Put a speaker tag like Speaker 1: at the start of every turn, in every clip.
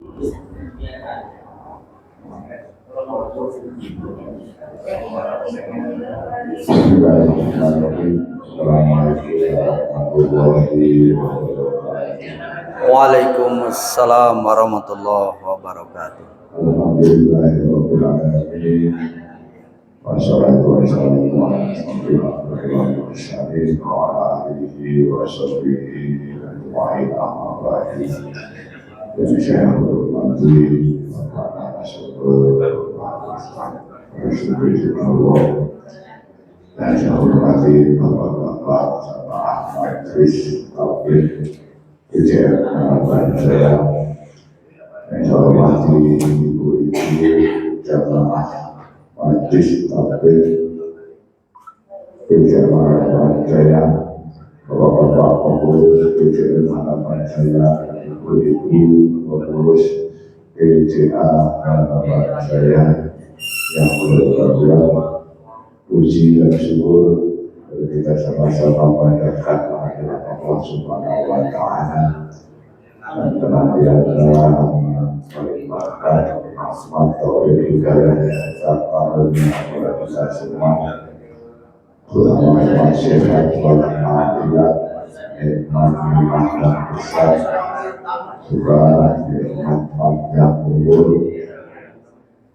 Speaker 1: Bismillahirrahmanirrahim. Assalamualaikum warahmatullahi wabarakatuh.
Speaker 2: Waalaikumsalam warahmatullahi wabarakatuh.
Speaker 1: Alhamdulillahirabbil alamin. Wassalatu wassalamu ala asyrofil mursalin wa ala alihi wa sahbihi ajma'in. Amma ba'du. Jadi saya hormati Bapak Rasulullah dan saya hormati Bapak-bapak sama Ahmad Idris Taufik Ijazah harapan saya, dan saya hormati ibu-ibu jamaah Majlis Taufik Ijazah harapan saya, Bapak-bapak pengurus Ijazah harapan saya, ibu-ibu pengurus PJA harapan saya yang berbahagia. Puji dan syukur kita sama-sama panjatkan kehadirat Allah Subhanahu wa Ta'ala dan senantiasa melimpahkan rahmat taufik hidayah serta karunia kepada kita semua, terutama masyarakat walafiat, nikmat dan besar, juga nikmat panjang umur,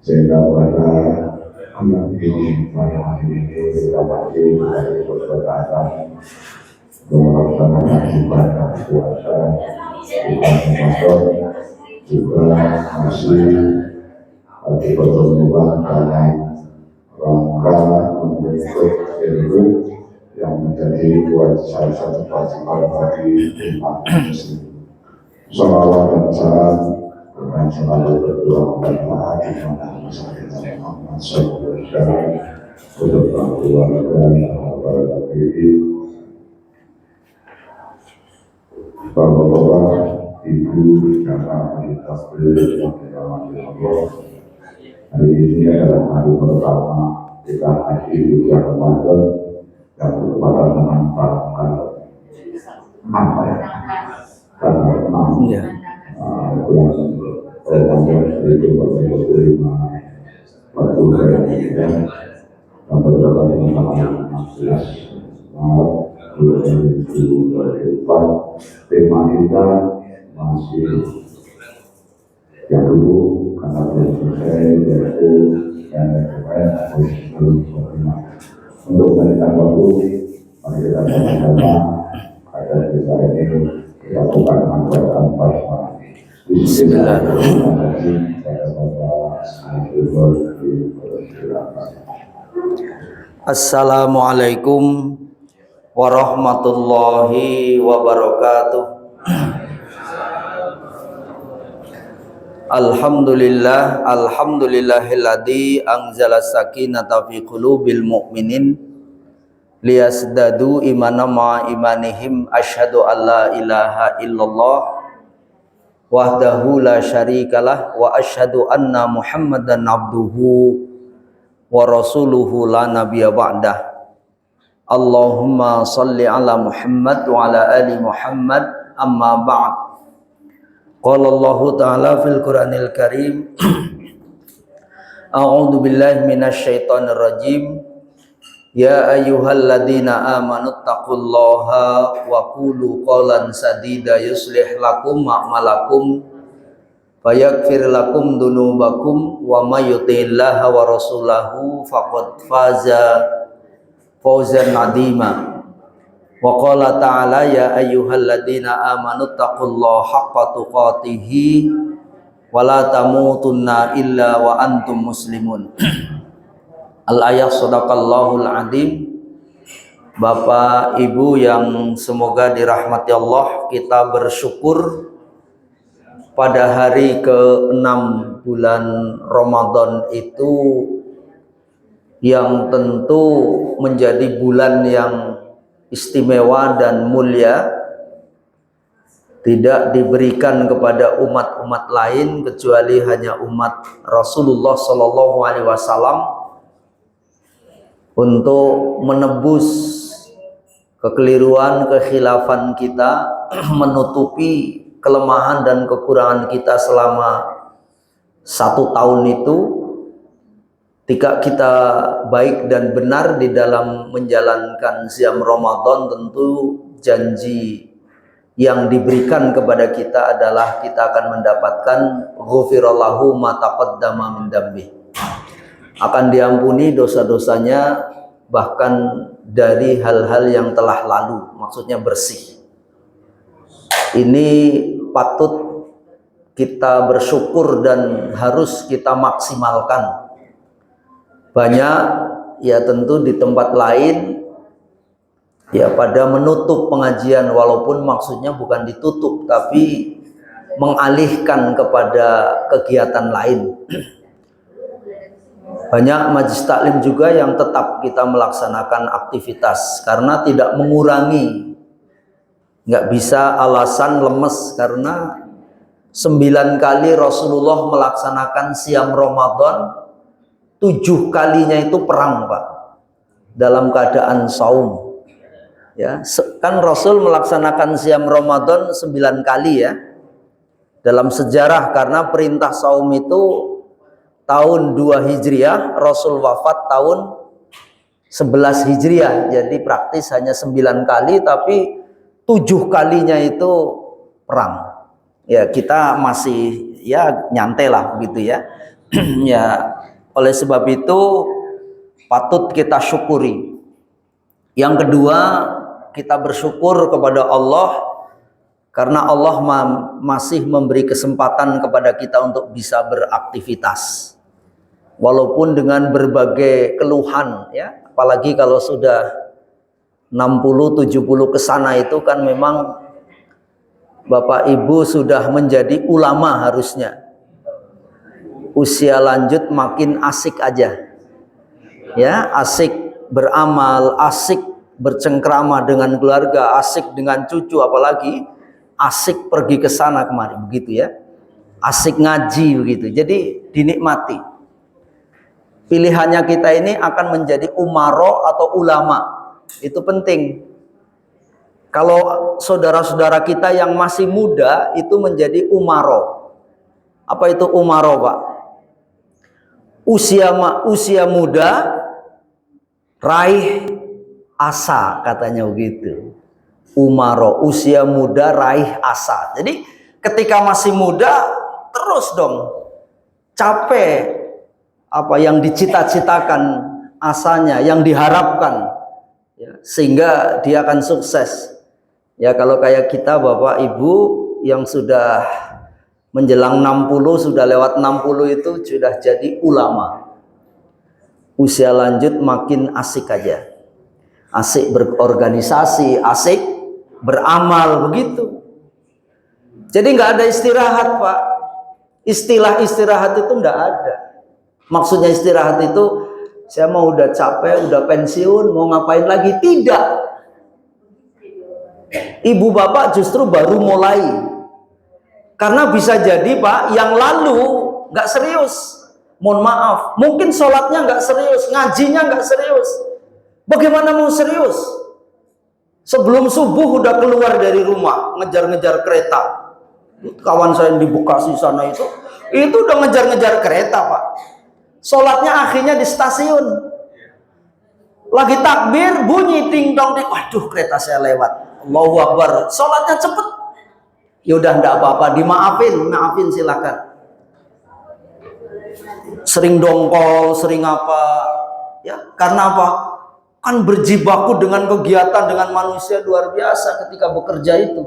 Speaker 1: sehingga pada anak ini pada hari ini kita masih dari persaudaraan melaksanakan ibadah puasa bulan Ramadan, juga masih ada pertemuan dalam rangka membentuk ilmu yang menjadi salah satu kewajiban bagi umat muslim. Salawat dan salam dengan selalu berdoa berdoa di mana kita Muhammad sallallahu alaihi wasallam untuk keluarga para nabi, bapak-bapak, ibu, jamaah kita yang dirahmati Allah. Hari ini adalah hari pertama kita haji di bulan Ramadan yang berkepatan memanfaatkan apa ya? Karena bulan Ramadan itu berlima waktu yang berkepatan dengan tanggal 16 Maret 2024. Tema kita masih yang dulu karena belum selesai, yaitu untuk menekan waktu. Mari kita sama-sama ada di sana ini kita lakukan dengan bacaan basmalah. Bismillahirrahmanirrahim.
Speaker 2: Assalamualaikum warahmatullahi wabarakatuh. Alhamdulillahilladzi anzala sakinata fi qulubil mu'minin liyasdadu imanan ma imanihim. Asyhadu an la ilaha illallah wahdahu la syarikalah wa asyhadu anna Muhammadan abduhu wa rasuluhu la nabiyya ba'dah. Allahumma salli ala Muhammad wa ala ali Muhammad, amma ba'd. Qala Allah ta'ala fil Qur'anil Karim, a'udzu billahi minasy syaithanir rajim. Ya ayyuhalladzina amanu taqullaha wa qulu qawlan sadida yuslih lakum a'malakum wa yaghfir lakum dzunubakum wa may yuti'illaha wa rasulahu faqad faza fawzan 'azima. Wa qala ta'ala ya ayyuhalladzina amanu taqullaha haqqa tuqatih wa la tamutunna illa wa antum muslimun. Al-ayat sadaqallahul azim. Bapak Ibu yang semoga dirahmati Allah, kita bersyukur pada hari ke-6 bulan Ramadan itu yang tentu menjadi bulan yang istimewa dan mulia, tidak diberikan kepada umat-umat lain kecuali hanya umat Rasulullah Shallallahu Alaihi Wasallam, untuk menebus kekeliruan kekhilafan kita, menutupi kelemahan dan kekurangan kita selama 1 tahun itu, ketika kita baik dan benar di dalam menjalankan siam Ramadan, tentu janji yang diberikan kepada kita adalah kita akan mendapatkan ghufirallahu ma taqaddama min dambi. Akan diampuni dosa-dosanya bahkan dari hal-hal yang telah lalu, maksudnya bersih. Ini patut kita bersyukur dan harus kita maksimalkan. Banyak ya tentu di tempat lain ya pada menutup pengajian, walaupun maksudnya bukan ditutup tapi mengalihkan kepada kegiatan lain. Banyak majelis taklim juga yang tetap kita melaksanakan aktivitas karena tidak mengurangi. Nggak bisa alasan lemes, karena 9 kali Rasulullah melaksanakan siam Ramadan, 7 kalinya itu perang, Pak, dalam keadaan saum. Ya, kan Rasul melaksanakan siam Ramadan 9 kali ya dalam sejarah, karena perintah saum itu tahun 2 Hijriah, Rasul wafat tahun 11 Hijriah. Jadi praktis hanya 9 kali, tapi 7 kalinya itu perang. Ya, kita masih ya nyantai lah begitu ya. Ya, oleh sebab itu patut kita syukuri. Yang kedua, kita bersyukur kepada Allah karena Allah masih memberi kesempatan kepada kita untuk bisa beraktivitas. Walaupun dengan berbagai keluhan ya, apalagi kalau sudah 60-70 ke sana itu kan memang Bapak Ibu sudah menjadi ulama harusnya. Usia lanjut makin asik aja. Ya, asik beramal, asik bercengkrama dengan keluarga, asik dengan cucu, apalagi asik pergi ke sana kemari begitu ya. Asik ngaji begitu. Jadi dinikmati. Pilihannya kita ini akan menjadi umaro atau ulama. Itu penting. Kalau saudara-saudara kita yang masih muda itu menjadi umaro. Apa itu umaro, Pak? Usia muda raih asa, katanya begitu. Umaro, usia muda raih asa. Jadi ketika masih muda terus dong capek apa yang dicita-citakan, asanya yang diharapkan ya, sehingga dia akan sukses. Ya, kalau kayak kita Bapak Ibu yang sudah menjelang 60, sudah lewat 60 itu sudah jadi ulama. Usia lanjut makin asik aja. Asik berorganisasi, asik beramal begitu. Jadi nggak ada istirahat, Pak. Istilah istirahat itu nggak ada. Maksudnya istirahat itu saya mau udah capek, udah pensiun, mau ngapain lagi? Tidak. Ibu bapak justru baru mulai. Karena bisa jadi, Pak, yang lalu nggak serius. Mohon maaf, mungkin sholatnya nggak serius, ngajinya nggak serius. Bagaimana mau serius? Sebelum subuh udah keluar dari rumah, ngejar-ngejar kereta. Kawan saya yang di Bekasi sana itu udah ngejar-ngejar kereta, Pak. Sholatnya akhirnya di stasiun. Lagi takbir, bunyi ting dong, waduh kereta saya lewat. Allahu Akbar, sholatnya cepet. Ya udah enggak apa-apa, maafin silakan. Sering dongkol, sering apa? Ya, karena apa? Kan berjibaku dengan kegiatan dengan manusia luar biasa ketika bekerja itu.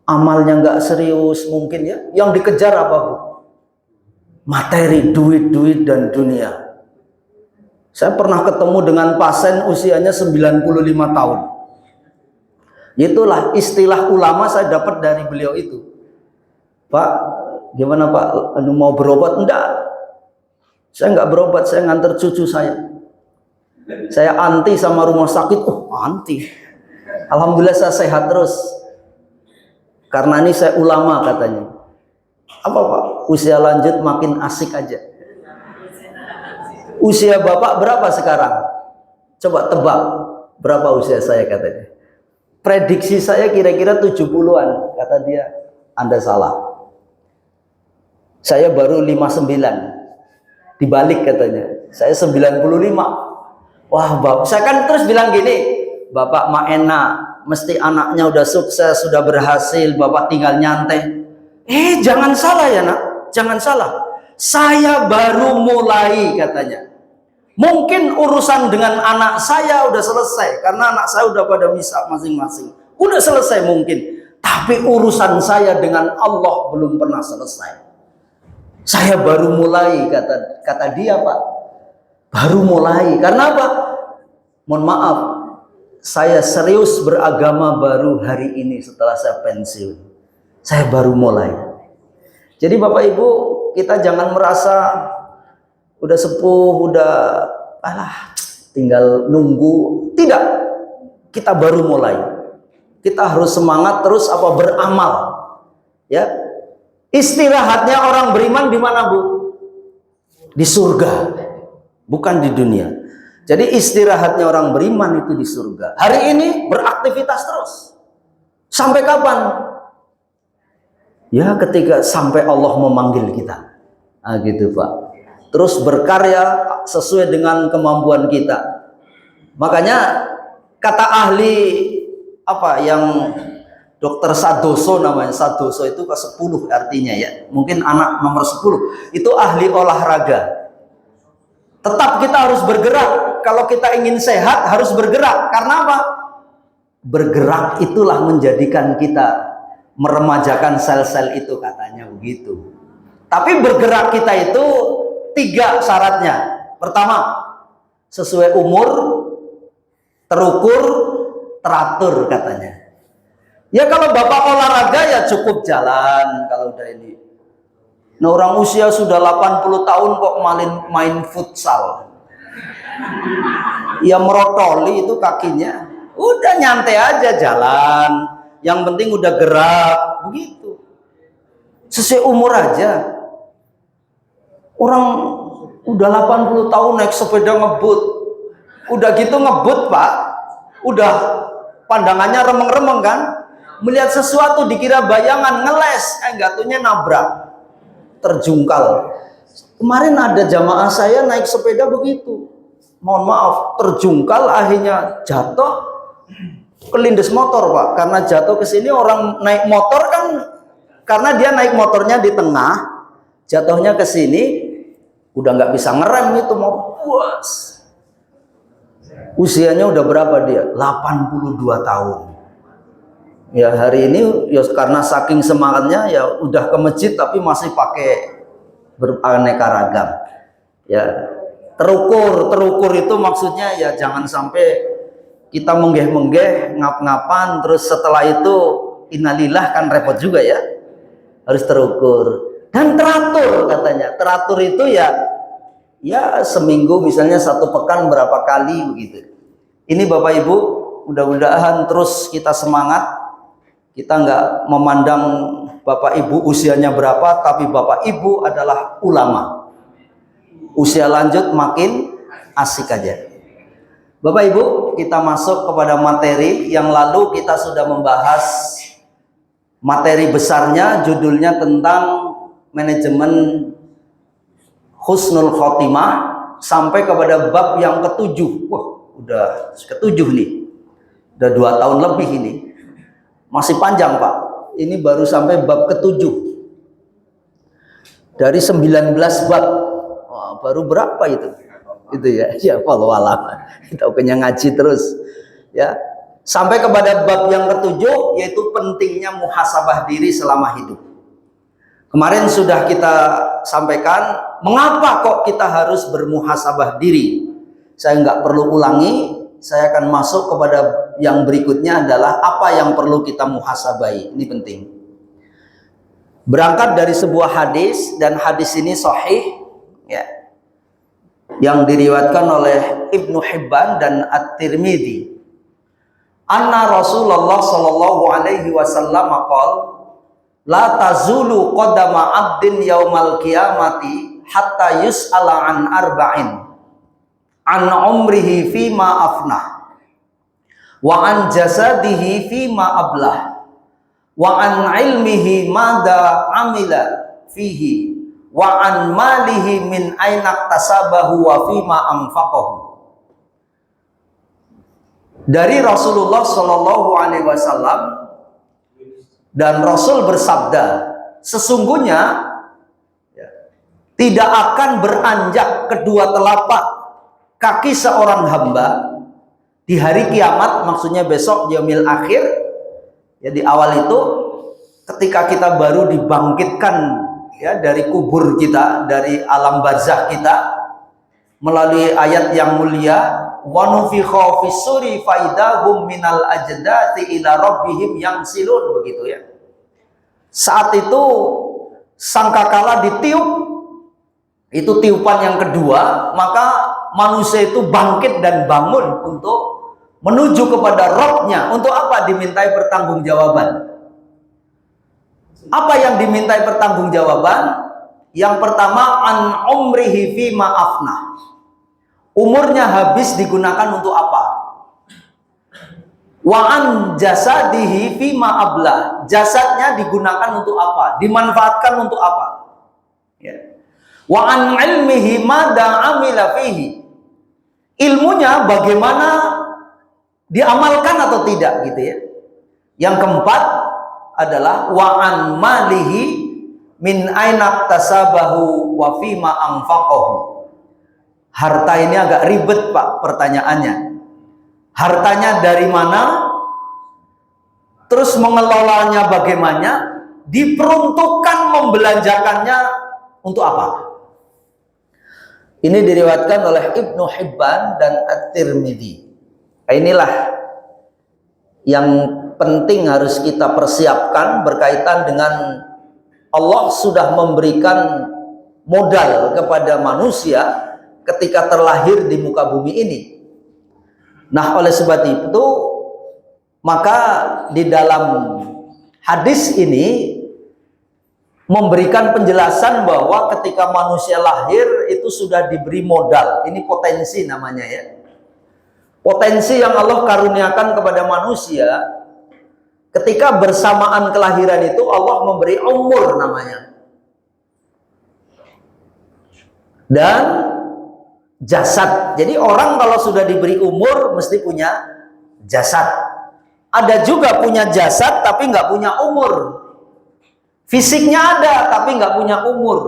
Speaker 2: Amalnya nggak serius mungkin ya. Yang dikejar apa, Bu? Materi, duit dan dunia. Saya pernah ketemu dengan pasien usianya 95 tahun. Itulah istilah ulama saya dapat dari beliau itu. Pak, gimana Pak? Mau berobat? Enggak. Saya nggak berobat, saya nganter cucu saya. Saya anti sama rumah sakit. Oh, anti. Alhamdulillah saya sehat terus. Karena ini saya ulama katanya. Apa Pak? Usia lanjut makin asik aja. Usia Bapak berapa sekarang? Coba tebak. Berapa usia saya katanya? Prediksi saya kira-kira 70-an kata dia. Anda salah. Saya baru 59. Dibalik katanya. Saya 95. Wah, Bapak, saya kan terus bilang gini, Bapak mah enak, mesti anaknya udah sukses, sudah berhasil, Bapak tinggal nyantai. Jangan salah ya nak, jangan salah. Saya baru mulai katanya. Mungkin urusan dengan anak saya udah selesai, karena anak saya udah pada misa masing-masing. Udah selesai mungkin. Tapi urusan saya dengan Allah belum pernah selesai. Saya baru mulai, kata dia Pak. Baru mulai. Karena apa? Mohon maaf, saya serius beragama baru hari ini setelah saya pensiun. Saya baru mulai. Jadi Bapak Ibu, kita jangan merasa udah sepuh, udah tinggal nunggu. Tidak. Kita baru mulai. Kita harus semangat terus beramal. Ya. Istirahatnya orang beriman di mana, Bu? Di surga. Bukan di dunia. Jadi istirahatnya orang beriman itu di surga. Hari ini beraktivitas terus. Sampai kapan? Ya ketika sampai Allah memanggil kita. Nah, gitu Pak. Terus berkarya sesuai dengan kemampuan kita. Makanya kata ahli yang Dokter Sadoso namanya, Sadoso itu ke-10 artinya ya. Mungkin anak nomor 10. Itu ahli olahraga. Tetap kita harus bergerak. Kalau kita ingin sehat harus bergerak. Karena apa? Bergerak itulah menjadikan kita meremajakan sel-sel itu, katanya begitu. Tapi bergerak kita itu 3 syaratnya. Pertama, sesuai umur, terukur, teratur katanya. Ya kalau Bapak olahraga ya cukup jalan kalau udah ini. Nah orang usia sudah 80 tahun kok main futsal. Ya merotoli itu kakinya. Udah nyantai aja jalan. Yang penting udah gerak. Begitu. Sesuai umur aja. Orang udah 80 tahun naik sepeda ngebut. Udah gitu ngebut Pak. Udah pandangannya remeng-remeng kan. Melihat sesuatu dikira bayangan, ngeles. Gatunya nabrak. Terjungkal. Kemarin ada jamaah saya naik sepeda begitu. Mohon maaf, terjungkal akhirnya jatuh. Kelindes motor Pak. Karena jatuh ke sini orang naik motor kan. Karena dia naik motornya di tengah. Jatuhnya ke sini. Udah nggak bisa ngerem itu mau puas. Usianya udah berapa dia? 82 tahun. Ya hari ini ya karena saking semangatnya ya udah ke masjid tapi masih pakai beraneka ragam. Ya terukur itu maksudnya ya jangan sampai kita menggeh-menggeh ngap-ngapan terus setelah itu innalillah kan repot juga ya. Harus terukur dan teratur katanya. Teratur itu ya seminggu misalnya 1 pekan berapa kali begitu. Ini Bapak Ibu mudah-mudahan terus kita semangat. Kita nggak memandang Bapak Ibu usianya berapa, tapi Bapak Ibu adalah ulama. Usia lanjut makin asik aja. Bapak Ibu, kita masuk kepada materi yang lalu kita sudah membahas materi besarnya, judulnya tentang manajemen husnul khotimah sampai kepada bab yang ke-7. Wah, udah ke-7 nih. Udah 2 tahun lebih ini. Masih panjang Pak. Ini baru sampai bab ke-7. Dari 19 bab. Wah, baru berapa itu? Itu ya. Ya wallahu alam. Kita punya ngaji terus. Ya. Sampai kepada bab yang ke-7 yaitu pentingnya muhasabah diri selama hidup. Kemarin sudah kita sampaikan mengapa kok kita harus bermuhasabah diri. Saya nggak perlu ulangi. Saya akan masuk kepada yang berikutnya adalah apa yang perlu kita muhasabai. Ini penting. Berangkat dari sebuah hadis dan hadis ini sahih ya. Yang diriwayatkan oleh Ibnu Hibban dan At-Tirmidzi. Anna Rasulullah sallallahu alaihi wasallam qala la tazulu qadama 'abdin yaumal qiyamati hatta yus'ala an arba'in. An umrihi fima afnah wa an jasadihi fima ablah wa an ilmihi madza amila fihi wa an malihi min aina tasabahu wa fima anfaqahu. Dari Rasulullah Shallallahu Alaihi Wasallam, dan Rasul bersabda, sesungguhnya tidak akan beranjak kedua telapak kaki seorang hamba di hari kiamat, maksudnya besok yaumil akhir, ya di awal itu ketika kita baru dibangkitkan ya dari kubur kita, dari alam barzakh kita, melalui ayat yang mulia, wa nufikha fis-suri faidahum minal ajdati ila rabbihim yansilun, begitu ya. Saat itu sangkakala ditiup, itu tiupan yang kedua, maka manusia itu bangkit dan bangun untuk menuju kepada Rabb-nya. Untuk apa? Dimintai pertanggungjawaban. Apa yang dimintai pertanggungjawaban? Yang pertama, an umrihi fima afnah. Umurnya habis digunakan untuk apa? Wa an jasadihi fima ablah. Jasadnya digunakan untuk apa? Dimanfaatkan untuk apa? Ya. Wa an ilmihi madza amila fihi. Ilmunya bagaimana diamalkan atau tidak, gitu ya. Yang keempat adalah wa an malihi min aina tasabahu wa fima anfaqahu. Harta ini agak ribet, Pak, pertanyaannya. Hartanya dari mana? Terus mengelolanya bagaimana? Diperuntukkan membelanjakannya untuk apa? Ini diriwayatkan oleh Ibnu Hibban dan At-Tirmidzi. Inilah yang penting harus kita persiapkan berkaitan dengan Allah sudah memberikan modal kepada manusia ketika terlahir di muka bumi ini. Nah, oleh sebab itu, maka di dalam hadis ini memberikan penjelasan bahwa ketika manusia lahir itu sudah diberi modal. Ini potensi namanya ya. Potensi yang Allah karuniakan kepada manusia ketika bersamaan kelahiran itu Allah memberi umur namanya. Dan jasad. Jadi orang kalau sudah diberi umur mesti punya jasad. Ada juga punya jasad tapi nggak punya umur. Fisiknya ada tapi nggak punya umur.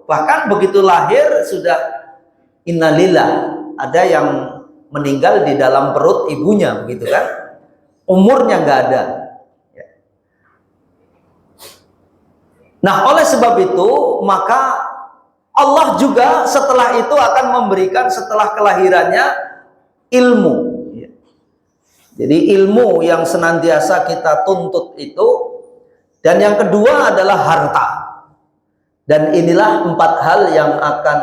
Speaker 2: Bahkan begitu lahir sudah innalillah, ada yang meninggal di dalam perut ibunya, begitu kan? Umurnya nggak ada. Nah, oleh sebab itu maka Allah juga setelah itu akan memberikan setelah kelahirannya ilmu. Jadi ilmu yang senantiasa kita tuntut itu. Dan yang kedua adalah harta. Dan inilah 4 hal yang akan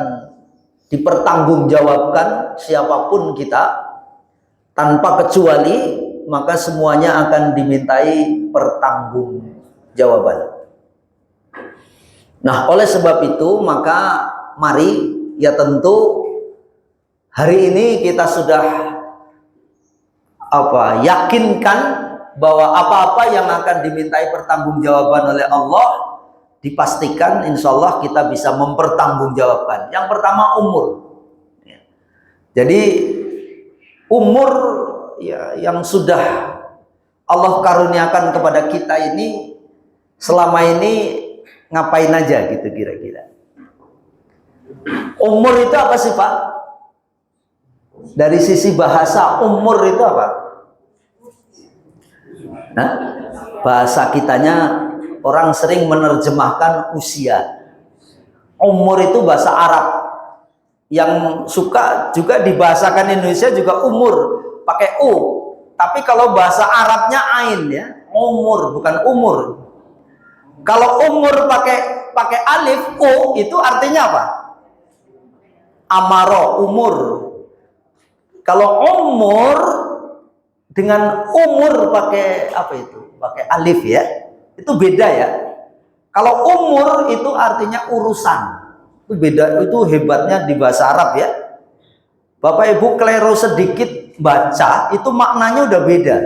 Speaker 2: dipertanggungjawabkan siapapun kita. Tanpa kecuali, maka semuanya akan dimintai pertanggungjawaban. Nah, oleh sebab itu, maka mari, ya tentu hari ini kita sudah yakinkan bahwa apa-apa yang akan dimintai pertanggungjawaban oleh Allah dipastikan insya Allah kita bisa mempertanggungjawabkan. Yang pertama umur. Jadi umur ya, yang sudah Allah karuniakan kepada kita ini selama ini ngapain aja gitu kira-kira. Umur itu apa sih Pak? Dari sisi bahasa umur itu apa? Nah, bahasa kitanya orang sering menerjemahkan usia. Umur itu bahasa Arab. Yang suka juga dibahasakan Indonesia juga umur pakai u. Tapi kalau bahasa Arabnya ain ya, umur bukan umur. Kalau umur pakai alif u itu artinya apa? Amaro, umur. Kalau umur dengan umur pakai apa itu? Pakai alif ya. Itu beda ya. Kalau umur itu artinya urusan. Itu beda, itu hebatnya di bahasa Arab ya. Bapak Ibu keliru sedikit baca, itu maknanya udah beda.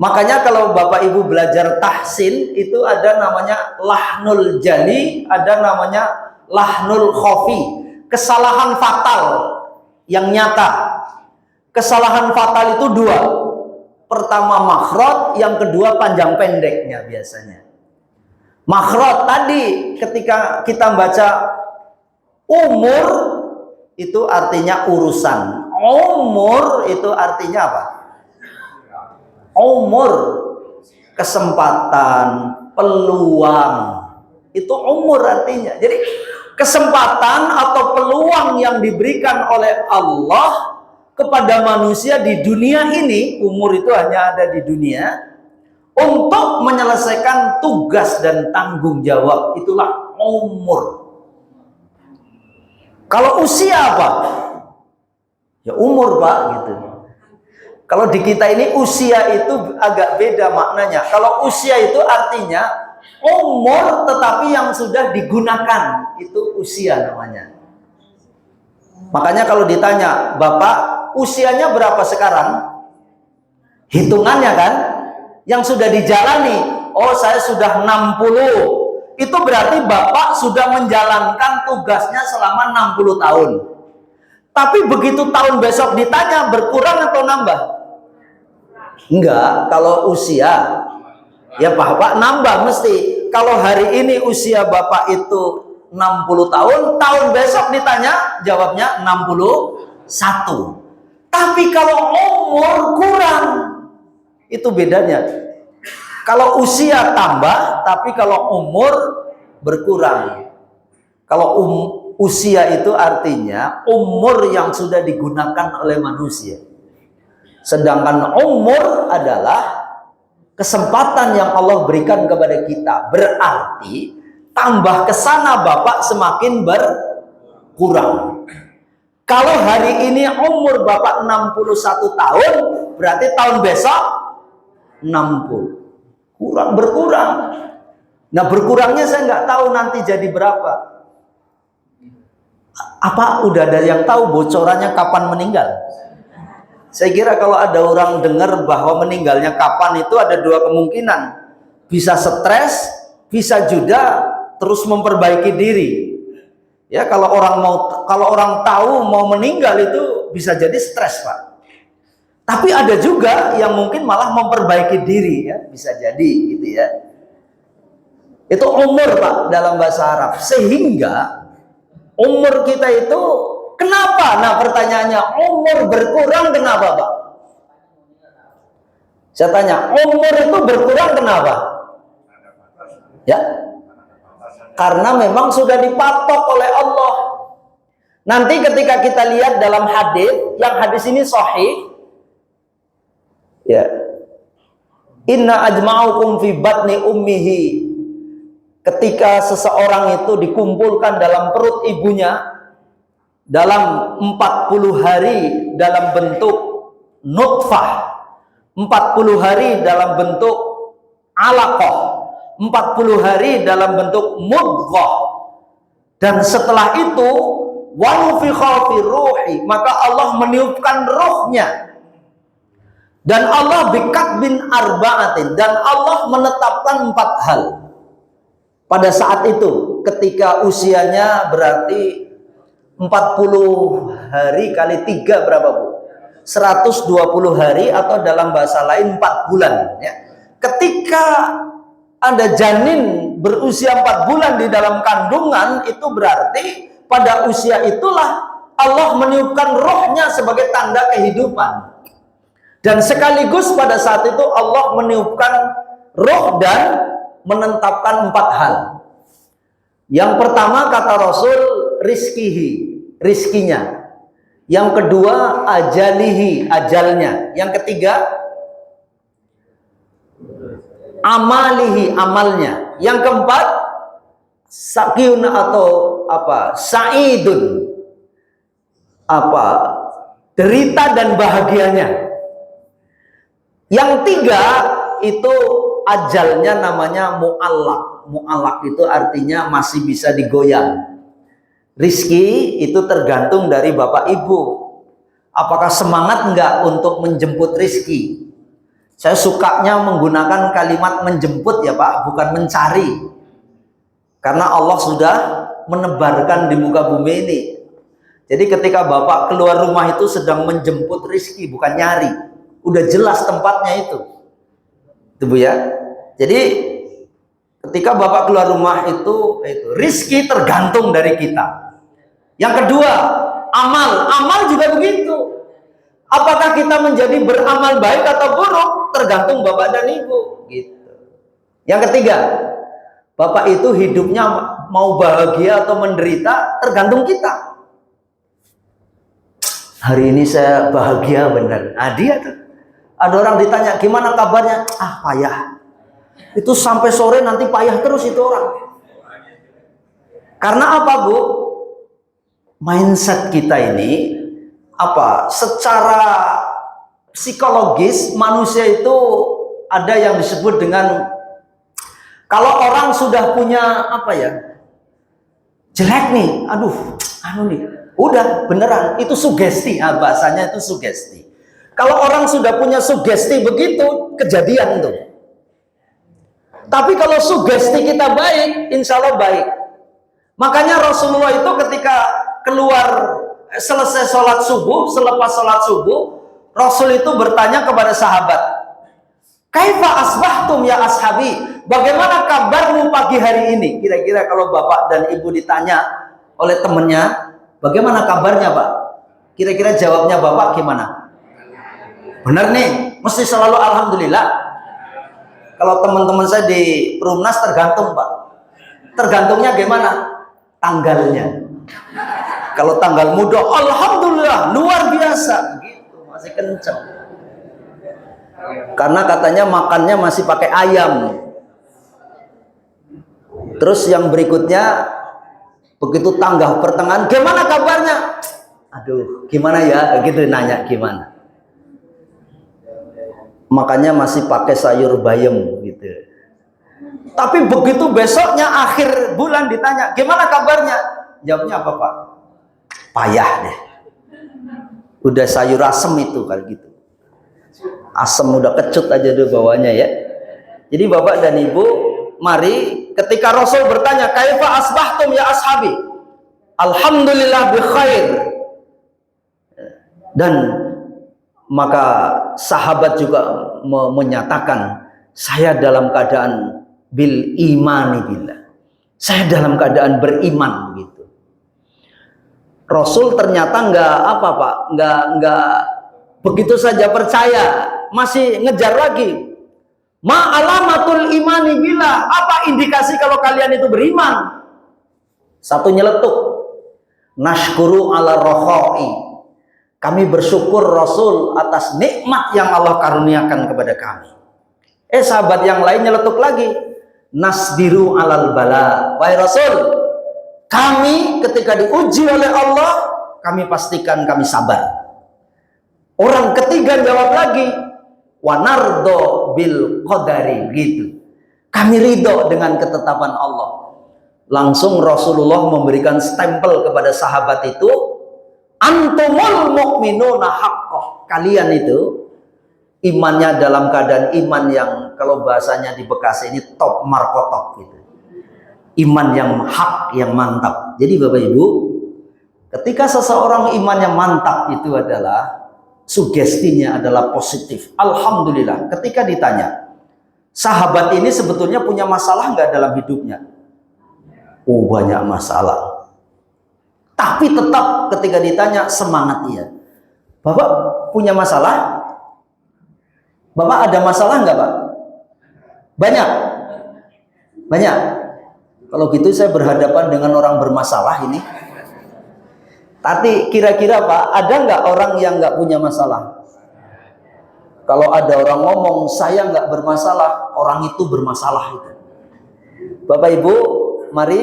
Speaker 2: Makanya kalau Bapak Ibu belajar tahsin itu ada namanya lahnul jali, ada namanya lahnul khofi, kesalahan fatal yang nyata. Kesalahan fatal itu dua. Pertama makhraj, yang kedua panjang pendeknya biasanya. Makhraj tadi ketika kita baca umur itu artinya urusan. Umur itu artinya apa? Umur, kesempatan, peluang, itu umur artinya. Jadi kesempatan atau peluang yang diberikan oleh Allah kepada manusia di dunia ini, umur itu hanya ada di dunia, untuk menyelesaikan tugas dan tanggung jawab, itulah umur. Kalau usia apa? Ya umur Pak, gitu. Kalau di kita ini usia itu agak beda maknanya. Kalau usia itu artinya umur tetapi yang sudah digunakan, itu usia namanya. Makanya kalau ditanya, Bapak usianya berapa sekarang? Hitungannya kan, yang sudah dijalani, oh saya sudah 60. Itu berarti Bapak sudah menjalankan tugasnya selama 60 tahun. Tapi begitu tahun besok ditanya, berkurang atau nambah? Enggak, kalau usia ya Bapak nambah mesti. Kalau hari ini usia Bapak itu 60 tahun, tahun besok ditanya jawabnya 61. Tapi kalau umur kurang, itu bedanya. Kalau usia tambah, tapi kalau umur berkurang. Kalau usia itu artinya umur yang sudah digunakan oleh manusia. Sedangkan umur adalah kesempatan yang Allah berikan kepada kita. Berarti tambah ke sana Bapak semakin berkurang. Kalau hari ini umur Bapak 61 tahun, berarti tahun besok 60. Berkurang. Nah berkurangnya saya nggak tahu nanti jadi berapa. Apa udah ada yang tahu bocorannya kapan meninggal? Saya kira kalau ada orang dengar bahwa meninggalnya kapan itu ada dua kemungkinan. Bisa stres, bisa juga terus memperbaiki diri. Ya kalau orang tahu mau meninggal itu bisa jadi stres Pak. Tapi ada juga yang mungkin malah memperbaiki diri ya, bisa jadi gitu ya. Itu umur Pak dalam bahasa Arab. Sehingga umur kita itu kenapa? Nah pertanyaannya, umur berkurang kenapa Pak? Saya tanya, umur itu berkurang kenapa? Ya, karena memang sudah dipatok oleh Allah. Nanti ketika kita lihat dalam hadis, yang hadis ini sahih, ya, inna ajma'ukum fi batni ummihi. Ketika seseorang itu dikumpulkan dalam perut ibunya dalam 40 hari dalam bentuk nutfah, 40 hari dalam bentuk alaqah, 40 hari dalam bentuk mudghah, dan setelah itu wanufikha fi ruhi, maka Allah meniupkan rohnya. Dan Allah bikatbin arba'atin, dan Allah menetapkan 4 hal pada saat itu ketika usianya berarti 40 hari kali 3 berapa Bu? 120 hari atau dalam bahasa lain 4 bulan ya. Ketika ada janin berusia 4 bulan di dalam kandungan, itu berarti pada usia itulah Allah meniupkan rohnya sebagai tanda kehidupan. Dan sekaligus pada saat itu Allah meniupkan roh dan menetapkan 4 hal. Yang pertama kata Rasul, rizkinya. Yang kedua, ajalihi, ajalnya. Yang ketiga, amalihi, amalnya. Yang keempat, sakyun atau apa? Sa'idun. Apa? Derita dan bahagianya. Yang tiga itu ajalnya namanya mu'allak. Mu'allak itu artinya masih bisa digoyang. Rizki itu tergantung dari Bapak Ibu. Apakah semangat enggak untuk menjemput rizki? Saya sukanya menggunakan kalimat menjemput ya Pak, bukan mencari. Karena Allah sudah menebarkan di muka bumi ini. Jadi ketika Bapak keluar rumah itu sedang menjemput rizki, bukan nyari. Udah jelas tempatnya itu. Itu Bu ya. Jadi ketika Bapak keluar rumah itu rizki tergantung dari kita. Yang kedua, amal juga begitu. Apakah kita menjadi beramal baik atau buruk tergantung Bapak dan Ibu gitu. Yang ketiga, Bapak itu hidupnya mau bahagia atau menderita tergantung kita. Hari ini saya bahagia benar. Dia tuh. Ada orang ditanya, gimana kabarnya? Payah. Itu sampai sore nanti payah terus itu orang. Karena apa Bu? Mindset kita ini secara psikologis manusia itu ada yang disebut dengan, kalau orang sudah punya jelek nih, udah beneran itu sugesti, bahasanya itu sugesti. Kalau orang sudah punya sugesti begitu, kejadian tuh. Tapi kalau sugesti kita baik, insya Allah baik. Makanya Rasulullah itu ketika keluar selesai sholat subuh, selepas sholat subuh, Rasul itu bertanya kepada sahabat, "Kaifa asbahtum ya ashabi?" Bagaimana kabarmu pagi hari ini? Kira-kira kalau Bapak dan Ibu ditanya oleh temannya, bagaimana kabarnya Pak? Kira-kira jawabnya Bapak gimana? Benar nih, mesti selalu alhamdulillah. Kalau teman-teman saya di Perumnas tergantung Pak. Tergantungnya gimana? Tanggalnya. Kalau tanggal muda, alhamdulillah, luar biasa. Gitu, masih kenceng. Karena katanya makannya masih pakai ayam. Terus yang berikutnya, begitu tanggal pertengahan, gimana kabarnya? Aduh, gimana ya? Gitu nanya gimana. Makanya masih pakai sayur bayam gitu. Tapi begitu besoknya akhir bulan ditanya, gimana kabarnya? Jawabnya apa Pak? Payah deh. Udah sayur asem itu kali gitu. Asem udah kecut aja deh bawahnya ya. Jadi Bapak dan Ibu, mari ketika Rasul bertanya, "Kaifa asbahtum ya ashabi?" Alhamdulillah bi khair. Dan maka sahabat juga menyatakan, saya dalam keadaan bil imani billah. Saya dalam keadaan beriman begitu. Rasul ternyata nggak begitu saja percaya, masih ngejar lagi. Ma alamatul imani billah. Apa indikasi kalau kalian itu beriman? Satu nyeletuk. Nashkuru ala rohoi. Kami bersyukur Rasul atas nikmat yang Allah karuniakan kepada kami. Sahabat yang lain nyeletuk lagi. Nasbiru alal bala. Wahai Rasul, kami ketika diuji oleh Allah, kami pastikan kami sabar. Orang ketiga jawab lagi, wanardo bil qadari, gitu. Kami ridho dengan ketetapan Allah. Langsung Rasulullah memberikan stempel kepada sahabat itu, antumul mu'minuna haqqo. Kalian itu imannya dalam keadaan iman yang kalau bahasanya di Bekasi ini top markotop gitu. Iman yang hak, yang mantap. Jadi Bapak Ibu, ketika seseorang iman yang mantap itu adalah sugestinya adalah positif. Alhamdulillah. Ketika ditanya, sahabat ini sebetulnya punya masalah nggak dalam hidupnya? Oh, banyak masalah. Tapi tetap ketika ditanya semangat dia. Bapak punya masalah? Bapak ada masalah nggak Pak? Banyak. Banyak. Kalau gitu saya berhadapan dengan orang bermasalah ini. Tapi kira-kira Pak, ada nggak orang yang nggak punya masalah? Kalau ada orang ngomong saya nggak bermasalah, orang itu bermasalah itu. Bapak Ibu, mari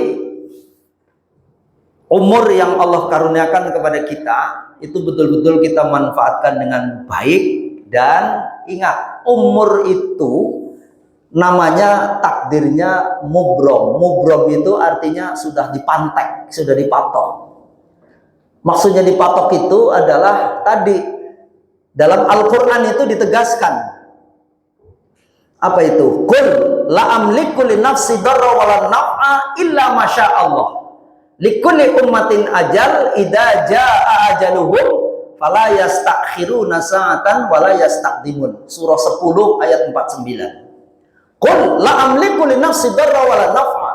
Speaker 2: umur yang Allah karuniakan kepada kita itu betul-betul kita manfaatkan dengan baik. Dan ingat, umur itu namanya takdirnya mubrom. Mubrom itu artinya sudah dipantek, sudah dipatok. Maksudnya dipatok itu adalah tadi dalam Al-Quran itu ditegaskan, Apa itu? Qul la amliku li nafsi darra wala naf'a illa masya Allah. Likulli ummatin ajal idza jaa ajaluhum fala yastakhiruna sa'atan wala yastaqdimun. Surah 10 ayat 49. Qul la amliku li nafsi darra wala naf'a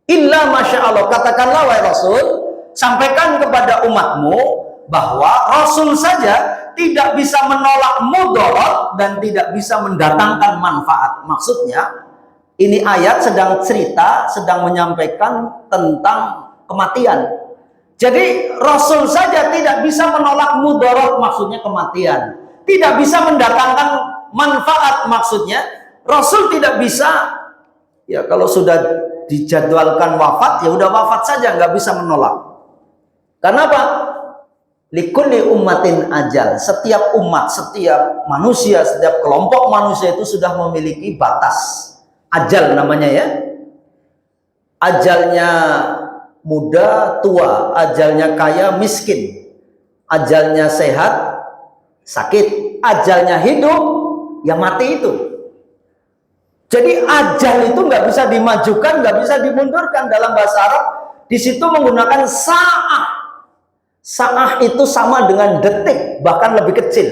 Speaker 2: illa masya Allah. Katakanlah wahai Rasul, sampaikan kepada umatmu bahwa Rasul saja tidak bisa menolak mudarat dan tidak bisa mendatangkan manfaat. Maksudnya, ini ayat sedang cerita, sedang menyampaikan tentang kematian. Jadi Rasul saja tidak bisa menolak mudarat, maksudnya kematian. Tidak bisa mendatangkan manfaat, maksudnya Rasul tidak bisa. Ya kalau sudah dijadwalkan wafat, ya udah wafat saja, nggak bisa menolak. Kenapa? Likulli ummatin ajal. Setiap umat, setiap manusia, setiap kelompok manusia itu sudah memiliki batas. Ajal namanya ya. Ajalnya muda, tua. Ajalnya kaya, miskin. Ajalnya sehat, sakit. Ajalnya hidup, ya mati itu. Jadi ajal itu nggak bisa dimajukan, nggak bisa dimundurkan. Dalam bahasa Arab, di situ menggunakan sa'ah. Sa'ah itu sama dengan detik, bahkan lebih kecil.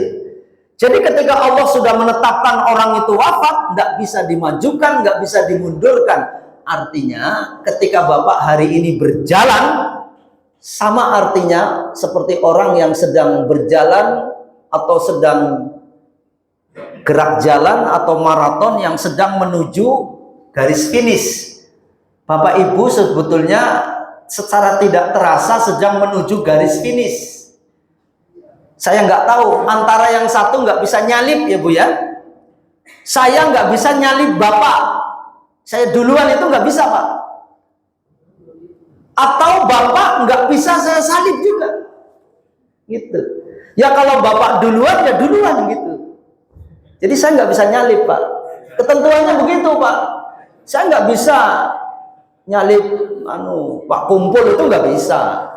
Speaker 2: Jadi ketika Allah sudah menetapkan orang itu wafat, nggak bisa dimajukan, nggak bisa dimundurkan. Artinya ketika Bapak hari ini berjalan, sama artinya seperti orang yang sedang berjalan atau sedang gerak jalan atau maraton yang sedang menuju garis finish. Bapak Ibu sebetulnya secara tidak terasa sedang menuju garis finish. Saya nggak tahu, antara yang satu nggak bisa nyalip ya Bu ya. Saya nggak bisa nyalip Bapak. Saya duluan itu nggak bisa Pak. Atau Bapak nggak bisa saya salib juga. Gitu. Ya kalau Bapak duluan ya duluan gitu. Jadi saya nggak bisa nyalip Pak. Ketentuannya begitu Pak. Saya nggak bisa nyalip Pak Kumpul itu nggak bisa,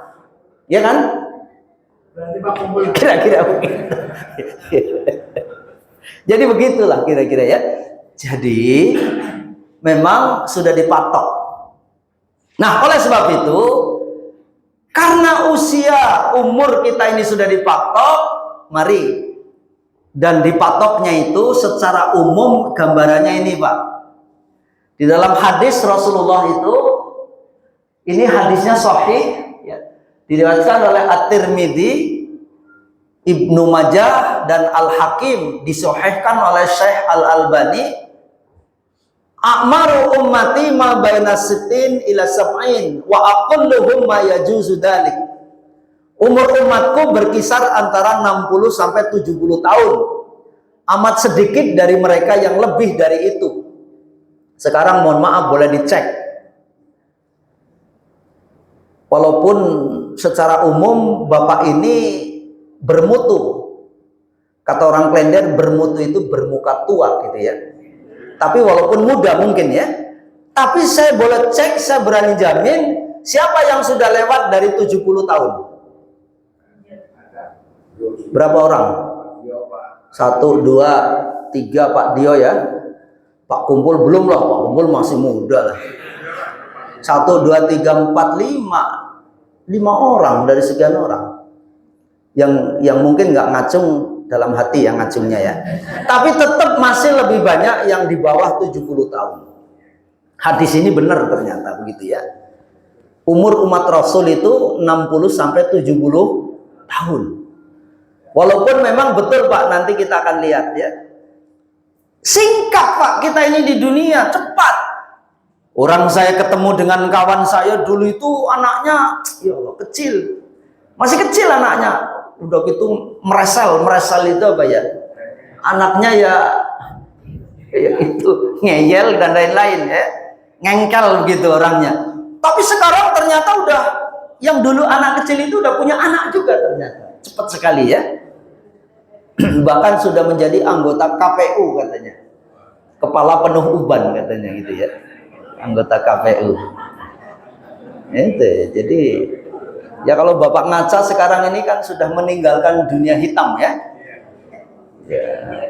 Speaker 2: ya kan? Berarti Pak Kumpul kira-kira begitu. Jadi begitulah kira-kira ya. Jadi memang sudah dipatok. Nah oleh sebab itu, karena usia umur kita ini sudah dipatok, mari, dan dipatoknya itu secara umum gambarannya ini Pak. Di dalam hadis Rasulullah itu, ini hadisnya sahih, ya, diriwayatkan oleh At-Tirmidzi, Ibnu Majah dan Al-Hakim, disahihkan oleh Syekh Al-Albani. A'maru ummati ma baina sittin ila sab'in wa aqalluhum ma yajuzu dzalik. Umur umatku berkisar antara 60 sampai 70 tahun. Amat sedikit dari mereka yang lebih dari itu. Sekarang mohon maaf boleh dicek. Walaupun secara umum Bapak ini bermutu. Kata orang Klender bermutu itu bermuka tua gitu ya. Tapi walaupun muda mungkin ya. Tapi saya boleh cek, saya berani jamin siapa yang sudah lewat dari 70 tahun? Berapa orang? 1, 2, 3 Pak Dio ya. Pak Kumpul belum lah, Pak Kumpul masih muda lah. 1, 2, 3, 4, 5 orang dari sekian orang yang mungkin nggak ngacung dalam hati yang ngacungnya ya, tapi tetap masih lebih banyak yang di bawah 70 tahun. Hadis ini benar ternyata begitu ya. Umur umat Rasul itu 60 sampai 70 tahun. Walaupun memang betul Pak, nanti kita akan lihat ya. Singkat Pak kita ini di dunia, cepat. Orang saya ketemu dengan kawan saya dulu itu anaknya ya Allah kecil. Masih kecil anaknya. Udah gitu meresel itu apa ya? Anaknya ya itu ngeyel dan lain-lain ya. Ngengkel begitu orangnya. Tapi sekarang ternyata udah yang dulu anak kecil itu udah punya anak juga ternyata. Cepat sekali ya. Bahkan sudah menjadi anggota KPU katanya, kepala penuh uban katanya gitu ya, anggota KPU itu. Jadi ya kalau Bapak ngaca sekarang ini kan sudah meninggalkan dunia hitam ya,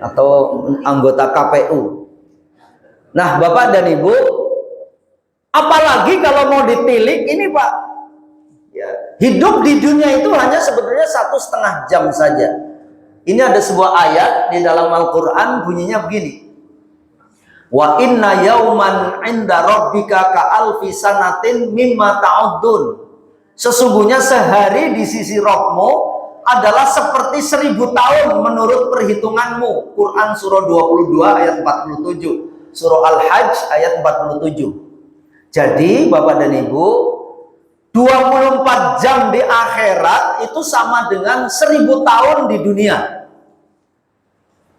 Speaker 2: atau anggota KPU. Nah, Bapak dan Ibu, apalagi kalau mau ditilik ini Pak, ya, hidup di dunia itu hanya sebetulnya 1,5 jam saja. Ini ada sebuah ayat di dalam Al-Quran, bunyinya begini. Wa inna yauman inda rabbika ka'alfi sanatin mimma ta'uddun. Sesungguhnya sehari di sisi Rabbmu adalah seperti 1000 tahun menurut perhitunganmu. Quran surah 22 ayat 47, surah Al-Hajj ayat 47. Jadi Bapak dan Ibu, 24 jam di akhirat itu sama dengan 1000 tahun di dunia.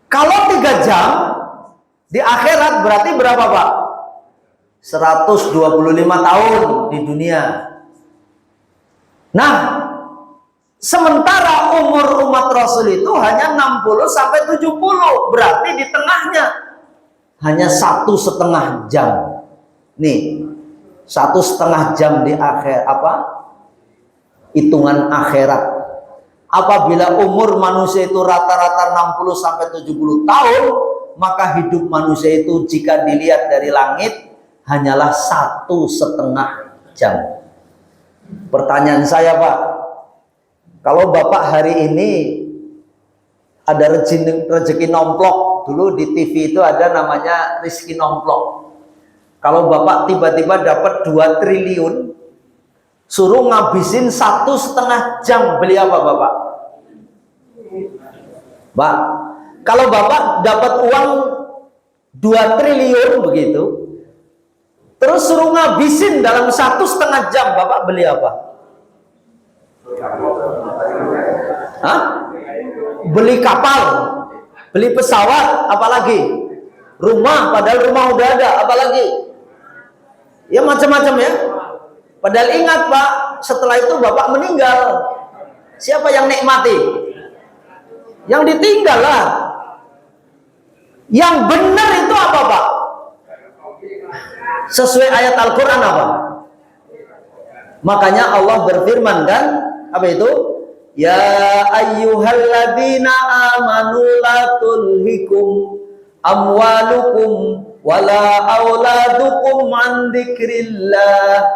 Speaker 2: Kalau 3 jam di akhirat berarti berapa Pak? 125 tahun di dunia. Nah, sementara umur umat Rasul itu hanya 60 sampai 70, berarti di tengahnya hanya 1,5 jam. Nih, 1,5 jam di akhir hitungan akhirat. Apabila umur manusia itu rata-rata 60 sampai 70 tahun, maka hidup manusia itu jika dilihat dari langit hanyalah 1,5 jam. Pertanyaan saya Pak, kalau Bapak hari ini ada rezeki nomplok, dulu di TV itu ada namanya rezeki nomplok. Kalau Bapak tiba-tiba dapat 2 triliun, suruh ngabisin 1,5 jam, beli apa Bapak? Pak, kalau Bapak dapat uang 2 triliun begitu, terus suruh ngabisin dalam 1,5 jam, Bapak beli apa? Hah? Beli kapal, beli pesawat, apalagi? Rumah, padahal rumah udah ada, apalagi? Ya macam-macam ya. Padahal ingat Pak, setelah itu Bapak meninggal. Siapa yang nikmati? Yang ditinggal lah. Yang benar itu apa Pak? Sesuai ayat Al-Quran apa? Makanya Allah berfirman kan, apa itu? Ya ayyuhalladzina amanu la tulhikum amwalukum wala auladukum an dzikrillah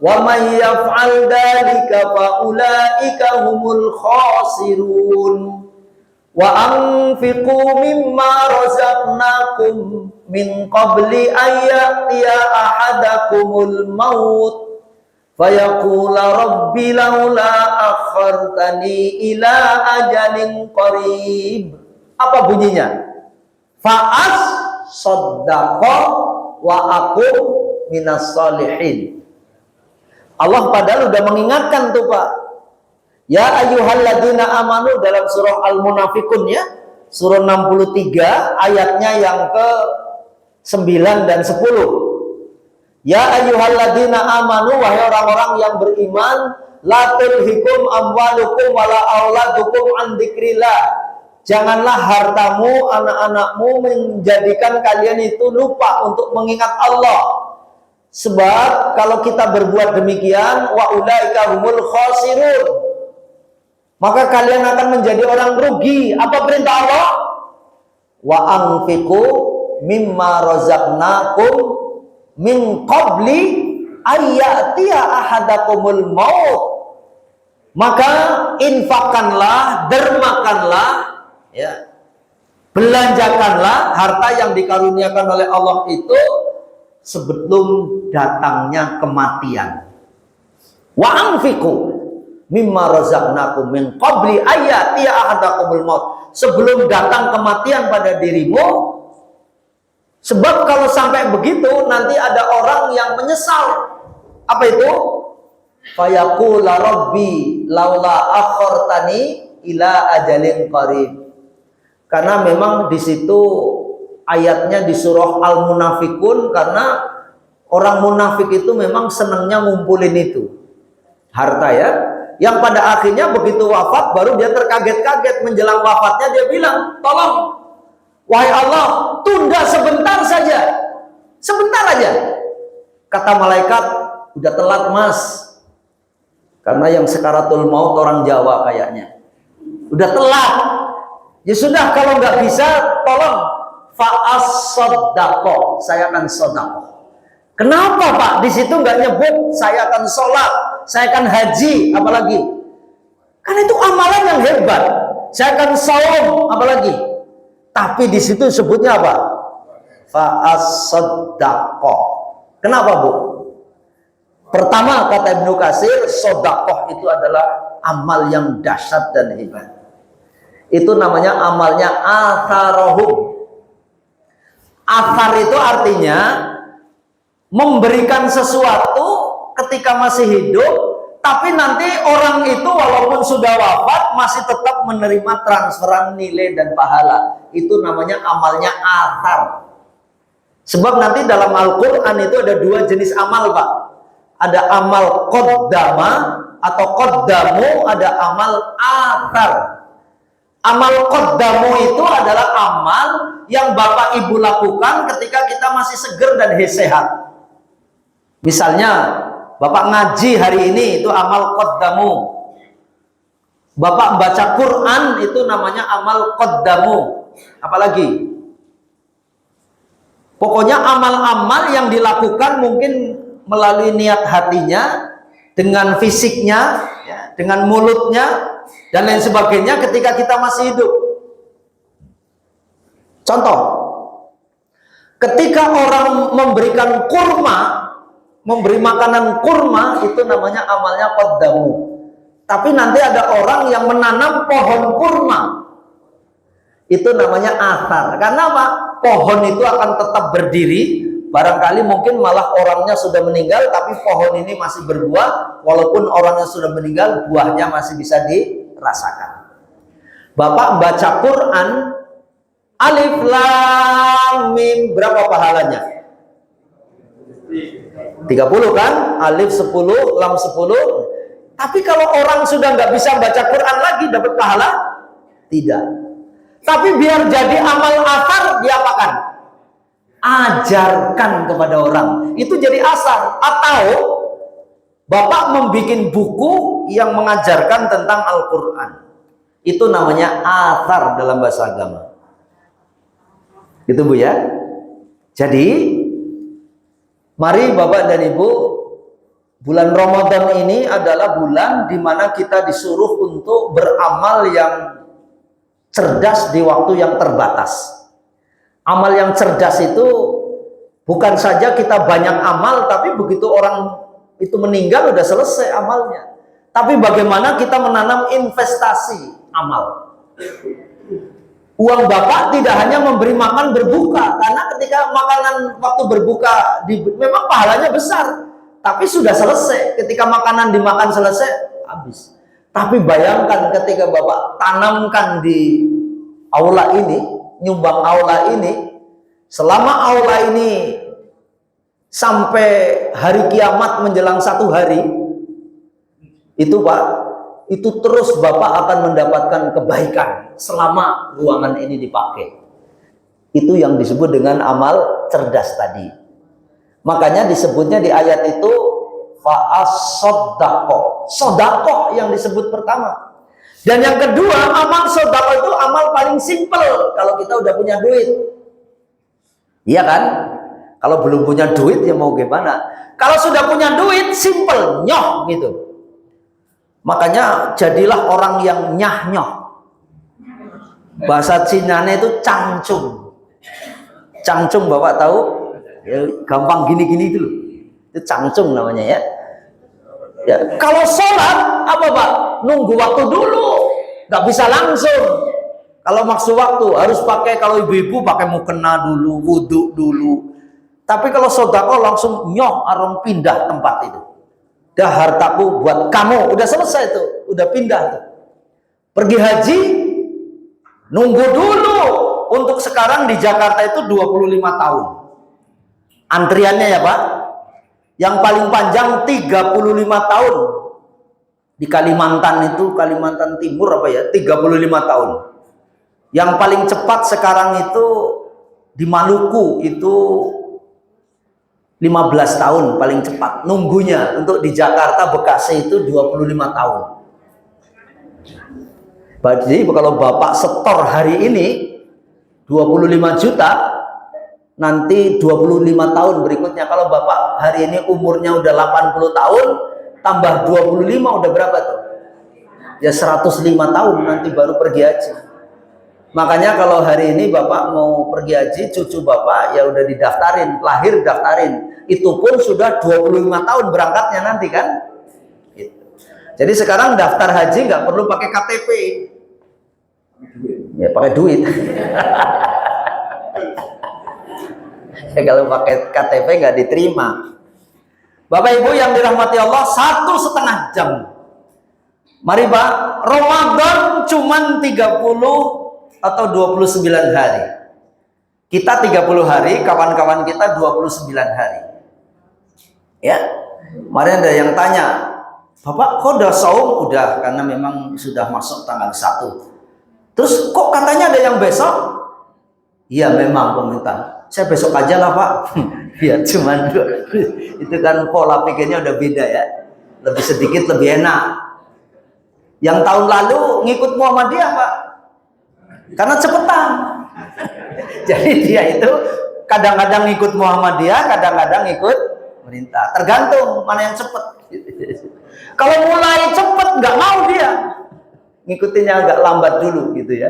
Speaker 2: wa may yaf'al dzalika fa ulaika humul khasirun wa anfiqu mimma razaqnakum min qabli ayyatiya ahadakumul maut fayaqula rabbi laula akhartani ila ajalin qarib. Apa bunyinya? Fa'as saddaqa wa aku minas solihin. Allah padahal udah mengingatkan tuh Pak. Ya ayyuhalladzina amanu dalam surah Al-Munafikun ya, surah 63 ayatnya yang ke 9 dan 10. Ya ayyuhalladzina amanu, wahai orang-orang yang beriman, la tulhikum amwalukum wala auladukum an dzikrillah. Janganlah hartamu, anak-anakmu menjadikan kalian itu lupa untuk mengingat Allah. Sebab kalau kita berbuat demikian, wa ulaika humul khasirun, maka kalian akan menjadi orang rugi. Apa perintah Allah? Wa anfiqu mimma razaqnakum min qabli ayyatiya ahadakumul maut. Maka infakkanlah, dermakanlah, ya, belanjakanlah harta yang dikaruniakan oleh Allah itu sebelum datangnya kematian. Wa anfiqu mimma razaqnakum min qabli ayyatiya ahadakumul maut. Sebelum datang kematian pada dirimu. Sebab kalau sampai begitu nanti ada orang yang menyesal. Apa itu? Fayaqula rabbi laula akhartani ila ajalin qarib. Karena memang di situ ayatnya di surah Al-Munafikun, karena orang munafik itu memang senangnya ngumpulin itu harta ya. Yang pada akhirnya begitu wafat baru dia terkaget-kaget, menjelang wafatnya dia bilang, tolong wahai Allah, tunda sebentar saja, sebentar aja. Kata malaikat, udah telat mas, karena yang sekaratul maut orang Jawa kayaknya, udah telat. Ya sudah, kalau nggak bisa, tolong Fa'as-soddaqo, saya akan sodaqo. Kenapa Pak? Di situ nggak nyebut saya akan sholat, saya akan haji, apalagi? Karena itu amalan yang hebat. Saya akan saum, apalagi? Tapi di situ sebutnya apa? Fa'as-soddaqo. Kenapa Bu? Pertama kata Ibnu Katsir, sodakoh itu adalah amal yang dahsyat dan hebat. Itu namanya amalnya atharohum. Athar itu artinya memberikan sesuatu ketika masih hidup, tapi nanti orang itu walaupun sudah wafat masih tetap menerima transferan nilai dan pahala. Itu namanya amalnya athar. Sebab nanti dalam Al-Quran itu ada dua jenis amal Pak. Ada amal qaddama atau qaddamu, ada amal athar. Amal qaddamu itu adalah amal yang Bapak Ibu lakukan ketika kita masih seger dan sehat. Misalnya Bapak ngaji hari ini, itu amal qaddamu. Bapak baca Quran, itu namanya amal qaddamu. Apalagi? Pokoknya amal-amal yang dilakukan mungkin melalui niat hatinya, dengan fisiknya, ya, dengan mulutnya, dan lain sebagainya ketika kita masih hidup. Contoh, ketika orang memberikan kurma, memberi makanan kurma, itu namanya amalnya qaddamu. Tapi nanti ada orang yang menanam pohon kurma, itu namanya athar. Karena apa? Pohon itu akan tetap berdiri, barangkali mungkin malah orangnya sudah meninggal, tapi pohon ini masih berbuah, walaupun orangnya sudah meninggal, buahnya masih bisa dirasakan. Bapak baca Quran, alif lam mim, berapa pahalanya? 30 kan? Alif 10, lam 10. Tapi kalau orang sudah nggak bisa baca Quran lagi, dapat pahala? Tidak. Tapi biar jadi amal athar, diapakan? Ajarkan kepada orang. Itu jadi asar. Atau Bapak membuat buku yang mengajarkan tentang Al-Quran. Itu namanya athar dalam bahasa agama. Gitu Bu ya. Jadi mari Bapak dan Ibu, bulan Ramadan ini adalah bulan di mana kita disuruh untuk beramal yang cerdas di waktu yang terbatas. Amal yang cerdas itu bukan saja kita banyak amal, tapi begitu orang itu meninggal udah selesai amalnya. Tapi bagaimana kita menanam investasi amal. Uang Bapak tidak hanya memberi makan berbuka, karena ketika makanan waktu berbuka memang pahalanya besar, tapi sudah selesai. Ketika makanan dimakan selesai, habis. Tapi bayangkan ketika Bapak tanamkan di aula ini, nyumbang aula ini, selama aula ini sampai hari kiamat menjelang 1 hari, itu Pak, itu terus Bapak akan mendapatkan kebaikan selama ruangan ini dipakai. Itu yang disebut dengan amal cerdas tadi. Makanya disebutnya di ayat itu fa'as-soddaqo, sodakoh yang disebut pertama. Dan yang kedua, amal sodakoh itu amal paling simpel kalau kita udah punya duit. Iya kan? Kalau belum punya duit ya mau gimana? Kalau sudah punya duit, simpel, nyoh gitu. Makanya jadilah orang yang nyah-nyoh. Bahasa Cinanya itu cangcung. Cangcung Bapak tahu? Ya, gampang gini-gini itu loh. Itu cangcung namanya ya. Ya, kalau sholat apa Pak? Nunggu waktu dulu, nggak bisa langsung. Kalau maksud waktu harus pakai, kalau ibu-ibu pakai mukena dulu, wudhu dulu. Tapi kalau sedekah langsung nyoh, arang pindah tempat itu. Dah hartaku buat kamu, udah selesai tuh, udah pindah tuh. Pergi haji, nunggu dulu. Untuk sekarang di Jakarta itu 25 tahun. Antriannya ya Pak. Yang paling panjang 35 tahun. Di Kalimantan itu, Kalimantan Timur apa ya, 35 tahun. Yang paling cepat sekarang itu di Maluku itu 15 tahun paling cepat nunggunya. Untuk di Jakarta Bekasi itu 25 tahun. Jadi kalau Bapak setor hari ini, 25 juta, nanti 25 tahun berikutnya. Kalau Bapak hari ini umurnya udah 80 tahun, tambah 25 udah berapa tuh? Ya 105 tahun nanti baru pergi haji. Makanya kalau hari ini Bapak mau pergi haji, cucu Bapak ya udah didaftarin, lahir daftarin. Itu pun sudah 25 tahun berangkatnya nanti kan. Gitu. Jadi sekarang daftar haji nggak perlu pakai KTP. Ya pakai duit. Ya, kalau pakai KTP nggak diterima. Bapak Ibu yang dirahmati Allah, 1,5 jam. Mari Pak, Ramadan cuman 30 atau 29 hari. Kita 30 hari, kawan-kawan kita 29 hari. Ya, kemarin ada yang tanya, Bapak kok udah saum? Udah, karena memang sudah masuk tanggal 1. Terus kok katanya ada yang besok? Iya memang pemerintah. Saya besok aja lah Pak. Biar cuman itu kan pola pikirnya udah beda ya. Lebih sedikit lebih enak. Yang tahun lalu ngikut Muhammadiyah Pak. Karena cepetan. Jadi dia itu kadang-kadang ngikut Muhammadiyah, kadang-kadang ngikut pemerintah. Tergantung mana yang cepet. Kalau mulai cepet nggak mau dia. Ngikutinnya agak lambat dulu gitu ya.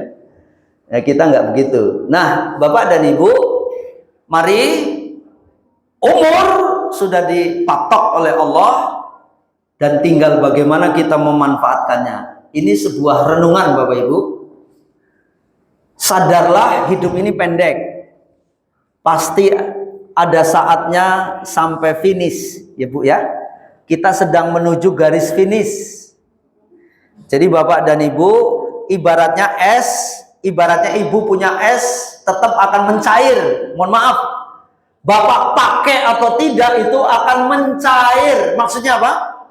Speaker 2: Ya kita nggak begitu. Nah, Bapak dan Ibu, mari, umur sudah dipatok oleh Allah dan tinggal bagaimana kita memanfaatkannya. Ini sebuah renungan Bapak Ibu. Sadarlah hidup ini pendek. Pasti ada saatnya sampai finish, ya Bu ya. Kita sedang menuju garis finish. Jadi Bapak dan Ibu, ibaratnya es, ibaratnya Ibu punya es, tetap akan mencair. Mohon maaf, Bapak pakai atau tidak itu akan mencair. Maksudnya apa?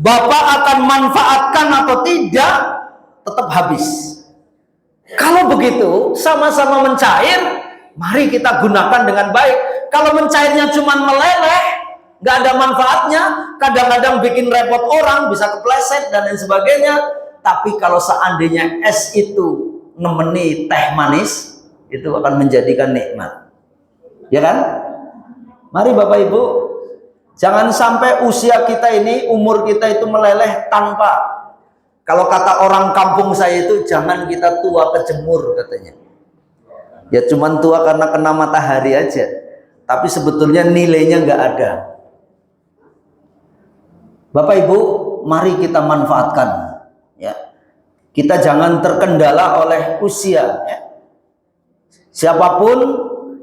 Speaker 2: Bapak akan manfaatkan atau tidak, tetap habis. Kalau begitu, sama-sama mencair, mari kita gunakan dengan baik. Kalau mencairnya cuma meleleh, nggak ada manfaatnya, kadang-kadang bikin repot orang, bisa kepleset dan lain sebagainya. Tapi kalau seandainya es itu nemeni teh manis, itu akan menjadikan nikmat. Ya kan? Mari Bapak Ibu, jangan sampai usia kita ini, umur kita itu meleleh tanpa. Kalau kata orang kampung saya itu, jangan kita tua kejemur katanya. Ya cuman tua karena kena matahari aja. Tapi sebetulnya nilainya nggak ada. Bapak Ibu, mari kita manfaatkan. Ya, kita jangan terkendala oleh usia. Ya. Siapapun,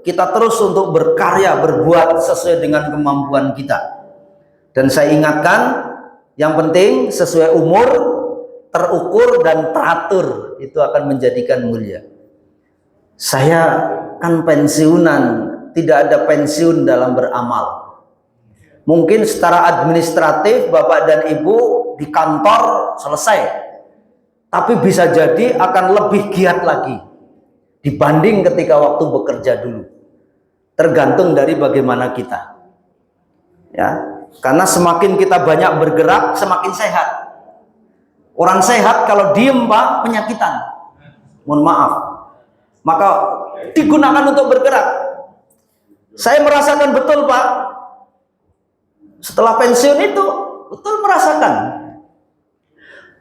Speaker 2: kita terus untuk berkarya, berbuat sesuai dengan kemampuan kita. Dan saya ingatkan, yang penting sesuai umur, terukur dan teratur, itu akan menjadikan mulia. Saya kan pensiunan, tidak ada pensiun dalam beramal. Mungkin secara administratif Bapak dan Ibu di kantor selesai, tapi bisa jadi akan lebih giat lagi dibanding ketika waktu bekerja dulu. Tergantung dari bagaimana kita. Ya, karena semakin kita banyak bergerak, semakin sehat. Orang sehat kalau diem Pak, penyakitan. Mohon maaf. Maka digunakan untuk bergerak. Saya merasakan betul Pak. Setelah pensiun itu, betul merasakan.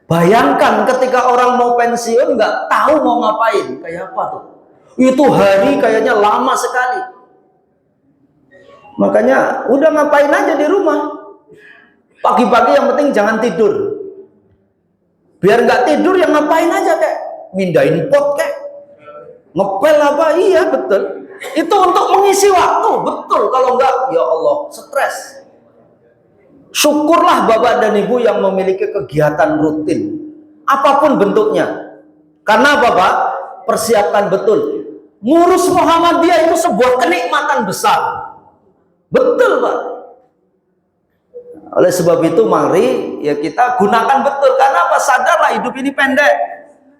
Speaker 2: Bayangkan ketika orang mau pensiun nggak tahu mau ngapain, kayak apa tuh? Itu hari kayaknya lama sekali. Makanya udah ngapain aja di rumah. Pagi-pagi yang penting jangan tidur. Biar nggak tidur yang ngapain aja kayak mindahin pot kayak ngepel apa, iya betul. Itu untuk mengisi waktu, betul. Kalau enggak, ya Allah, stres. Syukurlah Bapak dan Ibu yang memiliki kegiatan rutin, apapun bentuknya. Karena Bapak persiapkan betul. Ngurus Muhammadiyah itu sebuah kenikmatan besar. Betul Pak. Oleh sebab itu mari ya kita gunakan betul. Karena apa? Sadarlah hidup ini pendek.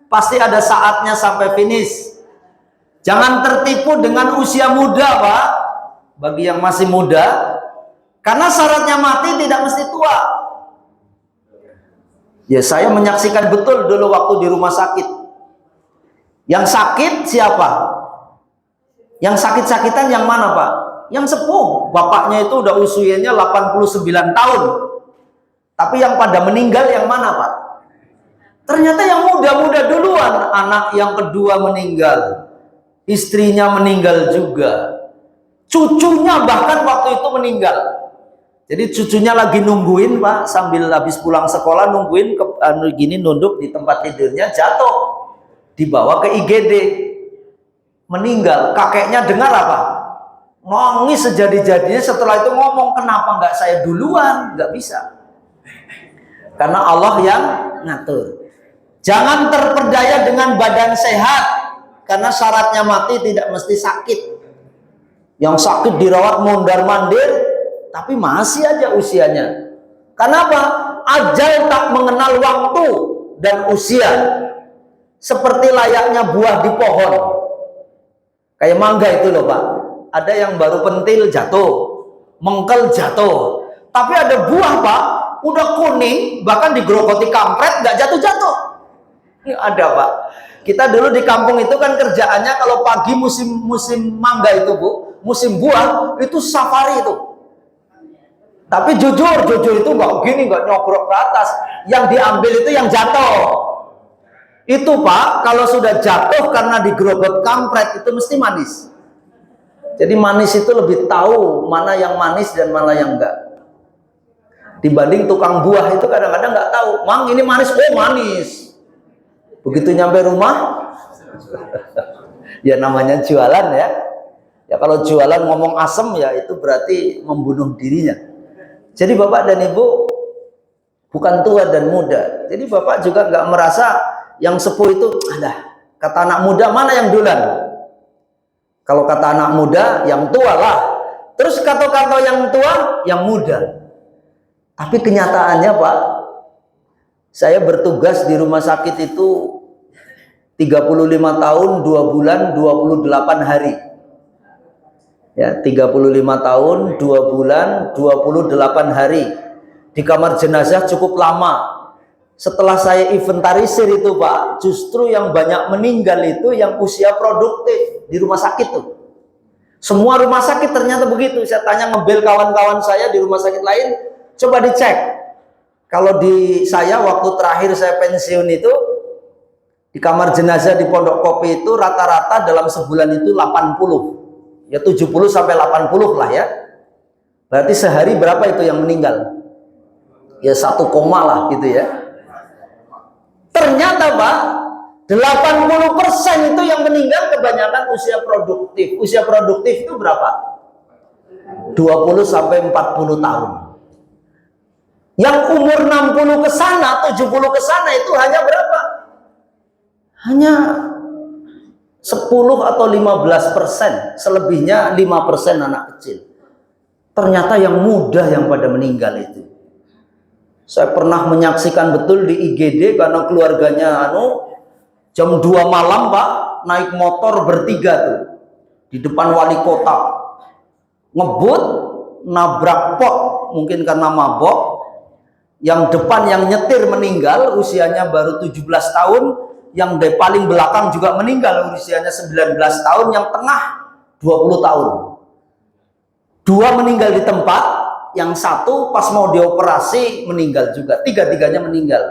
Speaker 2: Pasti ada saatnya sampai finish. Jangan tertipu dengan usia muda Pak. Bagi yang masih muda, karena syaratnya mati tidak mesti tua. Ya saya menyaksikan betul dulu waktu di rumah sakit. Yang sakit siapa? Yang sakit-sakitan yang mana Pak? Yang sepuh, bapaknya itu udah usianya 89 tahun. Tapi yang pada meninggal yang mana Pak? Ternyata yang muda-muda duluan. Anak yang kedua meninggal, istrinya meninggal juga, cucunya bahkan waktu itu meninggal. Jadi cucunya lagi nungguin Pak, sambil habis pulang sekolah nungguin gini nunduk di tempat tidurnya, jatuh, dibawa ke IGD, meninggal. Kakeknya dengar apa? Nangis sejadi-jadinya. Setelah itu ngomong, kenapa nggak saya duluan? Nggak bisa, karena Allah yang ngatur. Jangan terperdaya dengan badan sehat, karena syaratnya mati tidak mesti sakit. Yang sakit dirawat mondar-mandir, tapi masih aja usianya. Kenapa? Ajal tak mengenal waktu dan usia. Seperti layaknya buah di pohon. Kayak mangga itu loh Pak. Ada yang baru pentil jatuh, mengkel jatuh. Tapi ada buah Pak, udah kuning, bahkan digerogoti kampret, nggak jatuh-jatuh. Ini ada Pak. Kita dulu di kampung itu kan kerjaannya kalau pagi musim mangga itu Bu, musim buah itu safari itu. Tapi jujur itu nggak gini, nggak nyogrok ke atas. Yang diambil itu yang jatuh. Itu Pak, kalau sudah jatuh karena digerogot kampret itu mesti manis. Jadi manis itu lebih tahu mana yang manis dan mana yang enggak. Dibanding tukang buah itu kadang-kadang nggak tahu, Mang ini manis, oh manis. Begitu nyampe rumah, ya namanya jualan ya. Ya kalau jualan ngomong asem ya itu berarti membunuh dirinya. Jadi Bapak dan Ibu bukan tua dan muda. Jadi Bapak juga nggak merasa yang sepuh itu, ada kata anak muda mana yang duluan. Kalau kata anak muda yang tua lah. Terus kata-kata yang tua yang muda. Tapi kenyataannya Pak, saya bertugas di rumah sakit itu 35 tahun, 2 bulan, 28 hari. Ya, 35 tahun, 2 bulan, 28 hari. Di kamar jenazah cukup lama. Setelah saya inventarisir itu Pak, justru yang banyak meninggal itu yang usia produktif di rumah sakit tuh. Semua rumah sakit ternyata begitu. Saya tanya ngebel kawan-kawan saya di rumah sakit lain, coba dicek. Kalau di saya waktu terakhir saya pensiun itu, di kamar jenazah di Pondok Kopi itu rata-rata dalam sebulan itu 80. Ya 70 sampai 80 lah ya. Berarti sehari berapa itu yang meninggal? Ya 1 koma lah gitu ya. Ternyata Pak, 80% itu yang meninggal kebanyakan usia produktif. Usia produktif itu berapa? 20 sampai 40 tahun. Yang umur 60 ke sana, 70 ke sana itu hanya berapa? Hanya 10 atau 15%. Selebihnya 5% anak kecil. Ternyata yang muda yang pada meninggal itu. Saya pernah menyaksikan betul di IGD karena keluarganya jam 2 malam Pak, naik motor bertiga tuh di depan wali kota, ngebut, nabrak pot, mungkin karena mabok. Yang depan yang nyetir meninggal, usianya baru 17 tahun. Yang di paling belakang juga meninggal, usianya 19 tahun. Yang tengah 20 tahun. 2 meninggal di tempat, yang 1 pas mau dioperasi meninggal juga. 3-tiganya meninggal.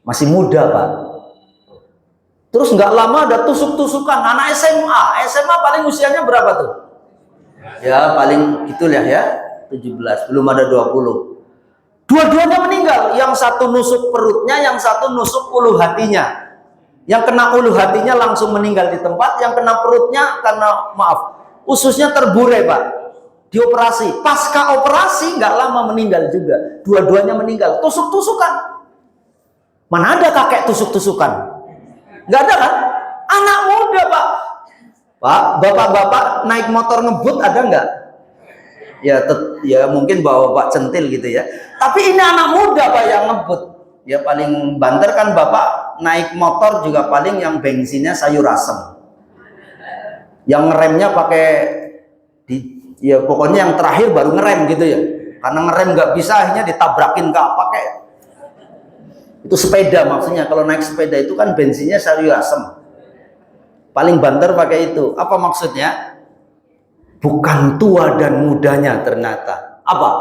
Speaker 2: Masih muda Pak. Terus nggak lama ada tusuk-tusukan anak SMA. SMA paling usianya berapa tuh? Ya paling gitulah ya, 17, belum ada 20. Dua-duanya meninggal. Yang 1 nusuk perutnya, yang 1 nusuk ulu hatinya. Yang kena ulu hatinya langsung meninggal di tempat, yang kena perutnya karena ususnya terburai Pak, dioperasi. Pasca operasi nggak lama meninggal juga. Dua-duanya meninggal. Tusuk-tusukan. Mana ada kakek tusuk-tusukan? Nggak ada kan? Anak muda Pak. Pak, bapak-bapak naik motor ngebut ada nggak? Ya mungkin bawa Bapak centil gitu ya. Tapi ini anak muda Pak yang ngebut. Ya paling banter kan Bapak naik motor juga paling yang bensinnya sayur asem. Yang ngeremnya pakai ya pokoknya yang terakhir baru ngerem gitu ya. Karena ngerem nggak bisa akhirnya ditabrakin ke apa kayak. Itu sepeda maksudnya. Kalau naik sepeda itu kan bensinnya sayur asem. Paling banter pakai itu. Apa maksudnya? Bukan tua dan mudanya ternyata. Apa?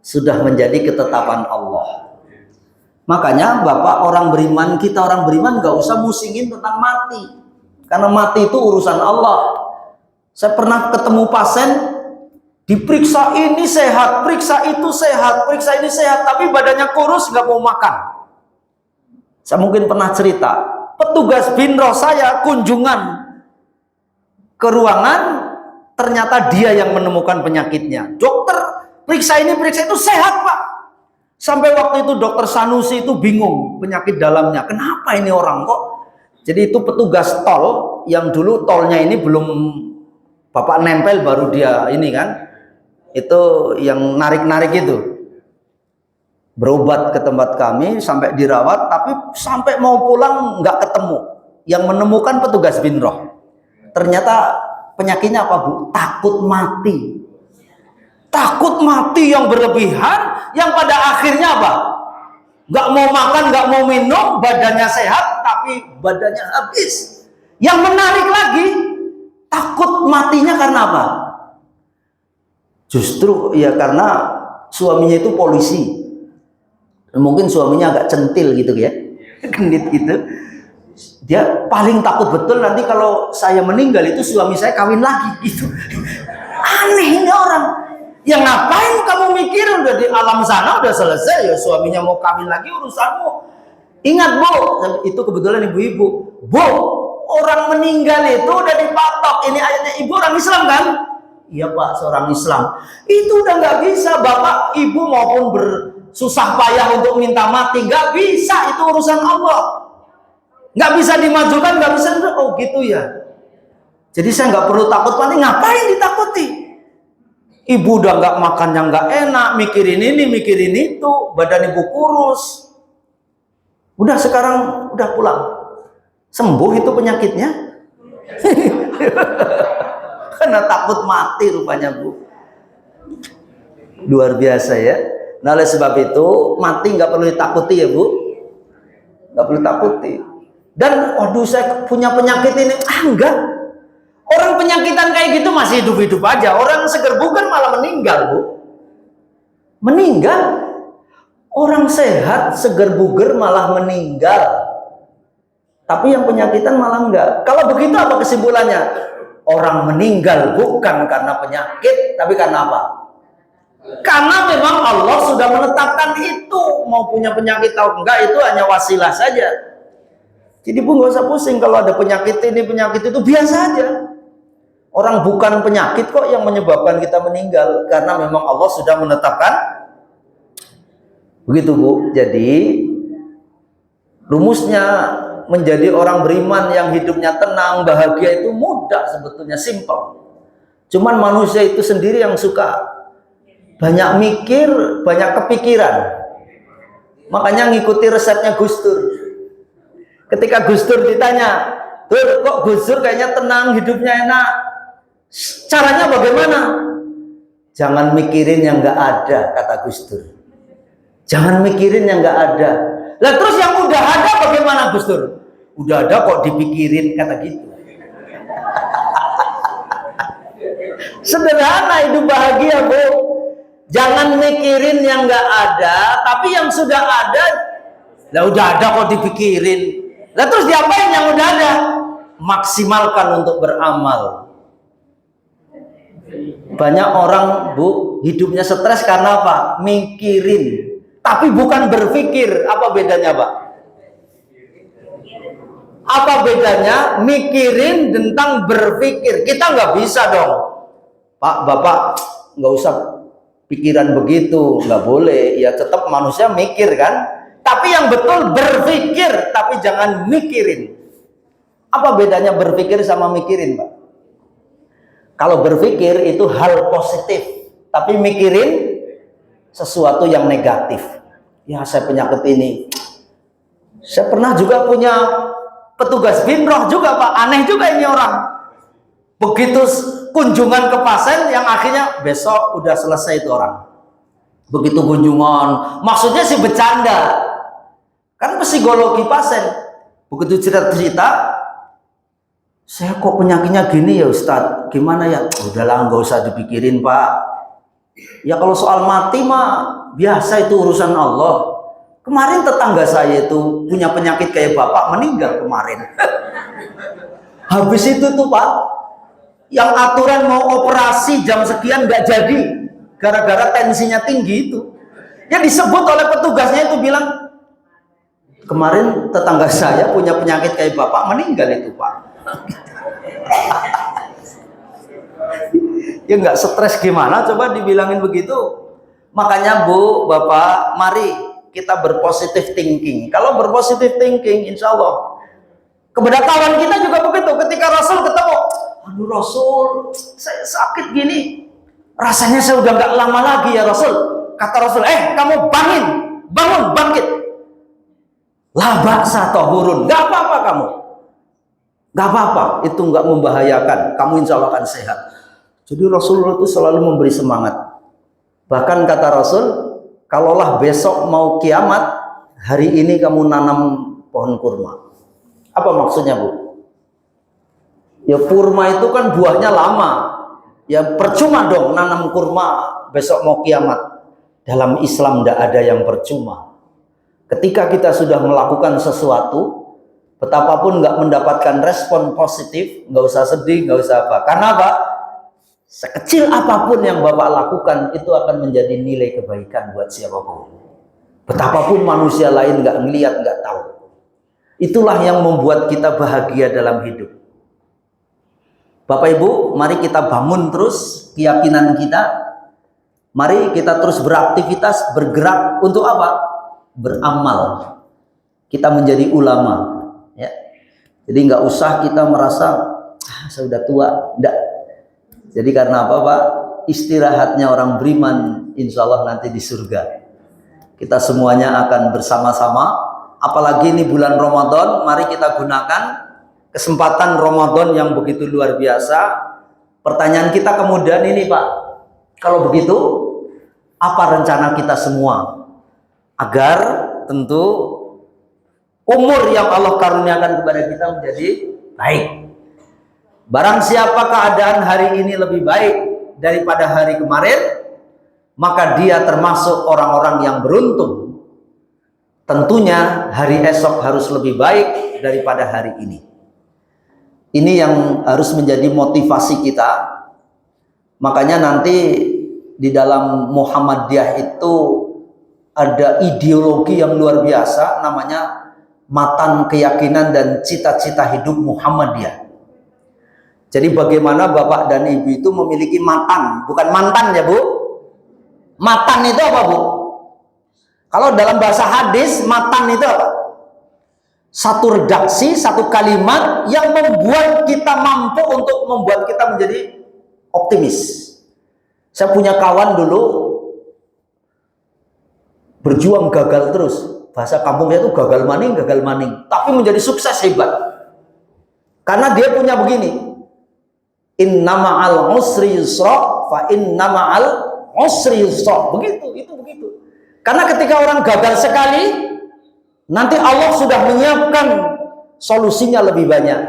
Speaker 2: Sudah menjadi ketetapan Allah. Makanya Bapak orang beriman, kita orang beriman gak usah musingin tentang mati. Karena mati itu urusan Allah. Saya pernah ketemu pasien, diperiksa ini sehat, periksa itu sehat, periksa ini sehat, tapi badannya kurus, gak mau makan. Saya mungkin pernah cerita, petugas binroh saya kunjungan ke ruangan, ternyata dia yang menemukan penyakitnya. Dokter, periksa ini, periksa itu sehat Pak. Sampai waktu itu dokter Sanusi itu bingung penyakit dalamnya. Kenapa ini orang kok? Jadi itu petugas tol, yang dulu tolnya ini belum Bapak nempel baru dia ini kan. Itu yang narik-narik itu. Berobat ke tempat kami sampai dirawat, tapi sampai mau pulang nggak ketemu. Yang menemukan petugas binroh. Ternyata penyakitnya apa Bu? Takut mati. Takut mati yang berlebihan, yang pada akhirnya apa? Nggak mau makan, nggak mau minum, badannya sehat, tapi badannya habis. Yang menarik lagi, takut matinya karena apa? Justru ya karena suaminya itu polisi. Mungkin suaminya agak centil gitu ya, genit gitu. Dia paling takut betul nanti kalau saya meninggal itu suami saya kawin lagi gitu. Aneh ini orang. Yang ngapain kamu mikir, udah di alam sana udah selesai ya, suaminya mau kawin lagi urusanmu. Ingat Bu, itu kebetulan ibu-ibu. Bu, orang meninggal itu udah dipatok. Ini ayatnya, ibu orang Islam kan? Iya Pak, seorang Islam. Itu udah nggak bisa Bapak, Ibu maupun bersusah payah untuk minta mati, nggak bisa, itu urusan Allah. Nggak bisa dimajukan, nggak bisa. Oh gitu ya. Jadi saya nggak perlu takut mati. Ngapain ditakuti? Ibu udah nggak makan yang nggak enak, mikirin ini, mikirin itu, badan ibu kurus. Udah sekarang udah pulang, sembuh itu penyakitnya. Karena takut mati rupanya Bu. Luar biasa ya. Nah oleh sebab itu mati nggak perlu ditakuti ya Bu, nggak perlu takuti. Dan waduh saya punya penyakit ini, enggak. Orang penyakitan kayak gitu masih hidup-hidup aja. Orang seger bugar malah meninggal Bu. Meninggal. Orang sehat seger bugar malah meninggal. Tapi yang penyakitan malah enggak. Kalau begitu apa kesimpulannya? Orang meninggal bukan karena penyakit, tapi karena apa? Karena memang Allah sudah menetapkan itu. Mau punya penyakit atau enggak itu hanya wasilah saja. Jadi Bu nggak usah pusing kalau ada penyakit ini, penyakit itu, biasa aja. Orang bukan penyakit kok yang menyebabkan kita meninggal, karena memang Allah sudah menetapkan. Begitu Bu. Jadi rumusnya menjadi orang beriman yang hidupnya tenang, bahagia itu mudah sebetulnya, simpel. Cuman manusia itu sendiri yang suka banyak mikir, banyak kepikiran. Makanya ngikuti resepnya Gus Dur. Ketika Gus Dur ditanya, "Dur, kok Gus Dur kayaknya tenang, hidupnya enak. Caranya bagaimana?" Jangan mikirin yang nggak ada, kata Gus Dur. Jangan mikirin yang nggak ada. Lah terus yang udah ada bagaimana Gus Dur? Udah ada kok dipikirin, kata gitu. Sederhana, hidup bahagia Bu. Jangan mikirin yang nggak ada, tapi yang sudah ada. Lah udah ada kok dipikirin. Lah terus diapain yang udah ada? Maksimalkan untuk beramal. Banyak orang Bu hidupnya stres karena apa? Mikirin, tapi bukan berpikir. Apa bedanya Pak? Apa bedanya mikirin tentang berpikir? Kita nggak bisa dong Pak, Bapak nggak usah pikiran begitu, nggak boleh. Ya tetap manusia mikir kan, tapi yang betul berpikir, tapi jangan mikirin. Apa bedanya berpikir sama mikirin Pak? Kalau berpikir itu hal positif, tapi mikirin sesuatu yang negatif. Ya saya penyakit ini. Saya pernah juga punya petugas binroh juga Pak, aneh juga ini orang. Begitu kunjungan ke pasien yang akhirnya besok udah selesai itu orang. Begitu kunjungan, maksudnya sih bercanda. Kan psikologi pasien. Begitu cerita-cerita, Saya kok penyakitnya gini ya Ustadz, gimana ya? Udahlah, nggak usah dipikirin Pak. Ya kalau soal mati mah biasa, itu urusan Allah. Kemarin tetangga saya itu punya penyakit kayak Bapak, meninggal kemarin. Habis itu tuh Pak, yang aturan mau operasi jam sekian nggak jadi, gara-gara tensinya tinggi itu. Ya disebut oleh petugasnya itu bilang, kemarin tetangga saya punya penyakit kayak Bapak, meninggal itu Pak. Ya nggak stres gimana coba dibilangin begitu. Makanya Bu, Bapak, mari kita berpositif thinking. Kalau berpositif thinking, insya Allah kepada kawan kita juga begitu. Ketika Rasul ketemu, aduh Rasul, saya sakit gini, rasanya saya udah nggak lama lagi ya Rasul. Kata Rasul, kamu bangun, bangkit. La ba'sa tahurun, nggak apa-apa kamu, nggak apa-apa, itu nggak membahayakan, kamu insya Allah akan sehat. Jadi Rasulullah itu selalu memberi semangat. Bahkan kata Rasul, kalaulah besok mau kiamat, hari ini kamu nanam pohon kurma. Apa maksudnya Bu? Ya kurma itu kan buahnya lama. Ya percuma dong nanam kurma besok mau kiamat. Dalam Islam tidak ada yang percuma. Ketika kita sudah melakukan sesuatu, betapapun nggak mendapatkan respon positif, nggak usah sedih, nggak usah apa. Karena apa? Sekecil apapun yang Bapak lakukan, itu akan menjadi nilai kebaikan buat siapapun. Betapapun manusia lain nggak ngelihat, nggak tahu. Itulah yang membuat kita bahagia dalam hidup. Bapak Ibu, mari kita bangun terus keyakinan kita. Mari kita terus beraktivitas, bergerak untuk apa? Beramal. Kita menjadi ulama. Ya. Jadi nggak usah kita merasa saya sudah tua, enggak. Jadi karena apa Pak? Istirahatnya orang beriman insya Allah nanti di surga. Kita semuanya akan bersama-sama. Apalagi ini bulan Ramadan, mari kita gunakan kesempatan Ramadan yang begitu luar biasa. Pertanyaan kita kemudian ini Pak, kalau begitu apa rencana kita semua agar tentu umur yang Allah karuniakan kepada kita menjadi baik. Barang siapa keadaan hari ini lebih baik daripada hari kemarin, maka dia termasuk orang-orang yang beruntung. Tentunya hari esok harus lebih baik daripada hari ini. Ini yang harus menjadi motivasi kita. Makanya nanti di dalam Muhammadiyah itu ada ideologi yang luar biasa, namanya matan keyakinan dan cita-cita hidup Muhammadiyah. Jadi bagaimana Bapak dan Ibu itu memiliki matan, bukan mantan ya Bu. Matan itu apa Bu? Kalau dalam bahasa hadis, matan itu apa? Satu redaksi, satu kalimat yang membuat kita mampu untuk membuat kita menjadi optimis. Saya punya kawan dulu berjuang gagal terus. Bahasa kampungnya itu gagal maning, tapi menjadi sukses hebat. Karena dia punya begini, inna ma'al usri yusra fa inna ma'al usri yusra. Begitu, itu begitu. Karena ketika orang gagal sekali, nanti Allah sudah menyiapkan solusinya lebih banyak,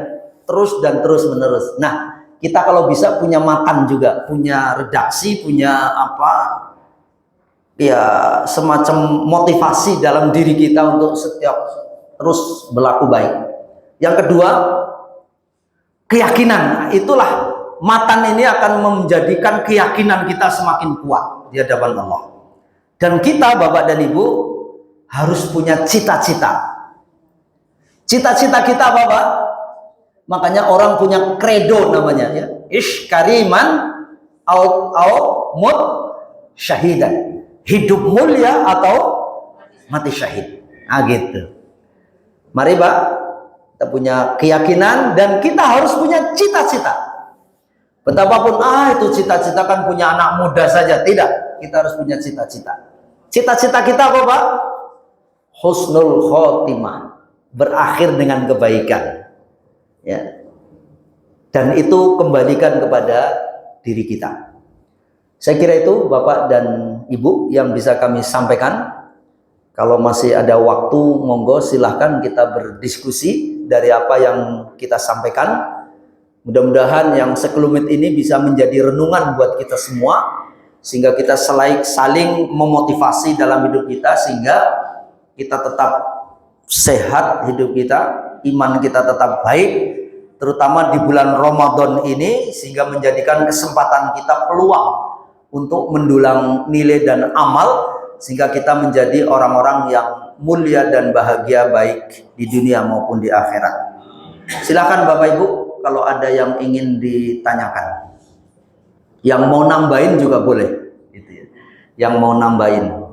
Speaker 2: terus dan terus menerus. Nah, kita kalau bisa punya matan juga, punya redaksi, punya apa, ya semacam motivasi dalam diri kita untuk setiap terus berlaku baik. Yang kedua, keyakinan. Nah, itulah matan ini akan menjadikan keyakinan kita semakin kuat di hadapan Allah. Dan kita Bapak dan Ibu harus punya cita-cita. Cita-cita kita apa Pak? Makanya orang punya kredo namanya ya. Ish kariman au mut syahidan. Hidup mulia atau mati syahid. Nah gitu. Mari Pak, kita punya keyakinan dan kita harus punya cita-cita. Betapapun itu cita-cita kan punya anak muda saja, tidak. Kita harus punya cita-cita. Cita-cita kita apa Pak? Husnul khotimah, berakhir dengan kebaikan. Ya. Dan itu kembalikan kepada diri kita. Saya kira itu Bapak dan Ibu yang bisa kami sampaikan. Kalau masih ada waktu, monggo silahkan kita berdiskusi dari apa yang kita sampaikan. Mudah-mudahan yang sekelumit ini bisa menjadi renungan buat kita semua, sehingga kita saling memotivasi dalam hidup kita, sehingga kita tetap sehat hidup kita, iman kita tetap baik, terutama di bulan Ramadan ini, sehingga menjadikan kesempatan kita peluang untuk mendulang nilai dan amal, sehingga kita menjadi orang-orang yang mulia dan bahagia baik di dunia maupun di akhirat. Silakan Bapak Ibu, kalau ada yang ingin ditanyakan, yang mau nambahin juga boleh, gitu ya. Yang mau nambahin.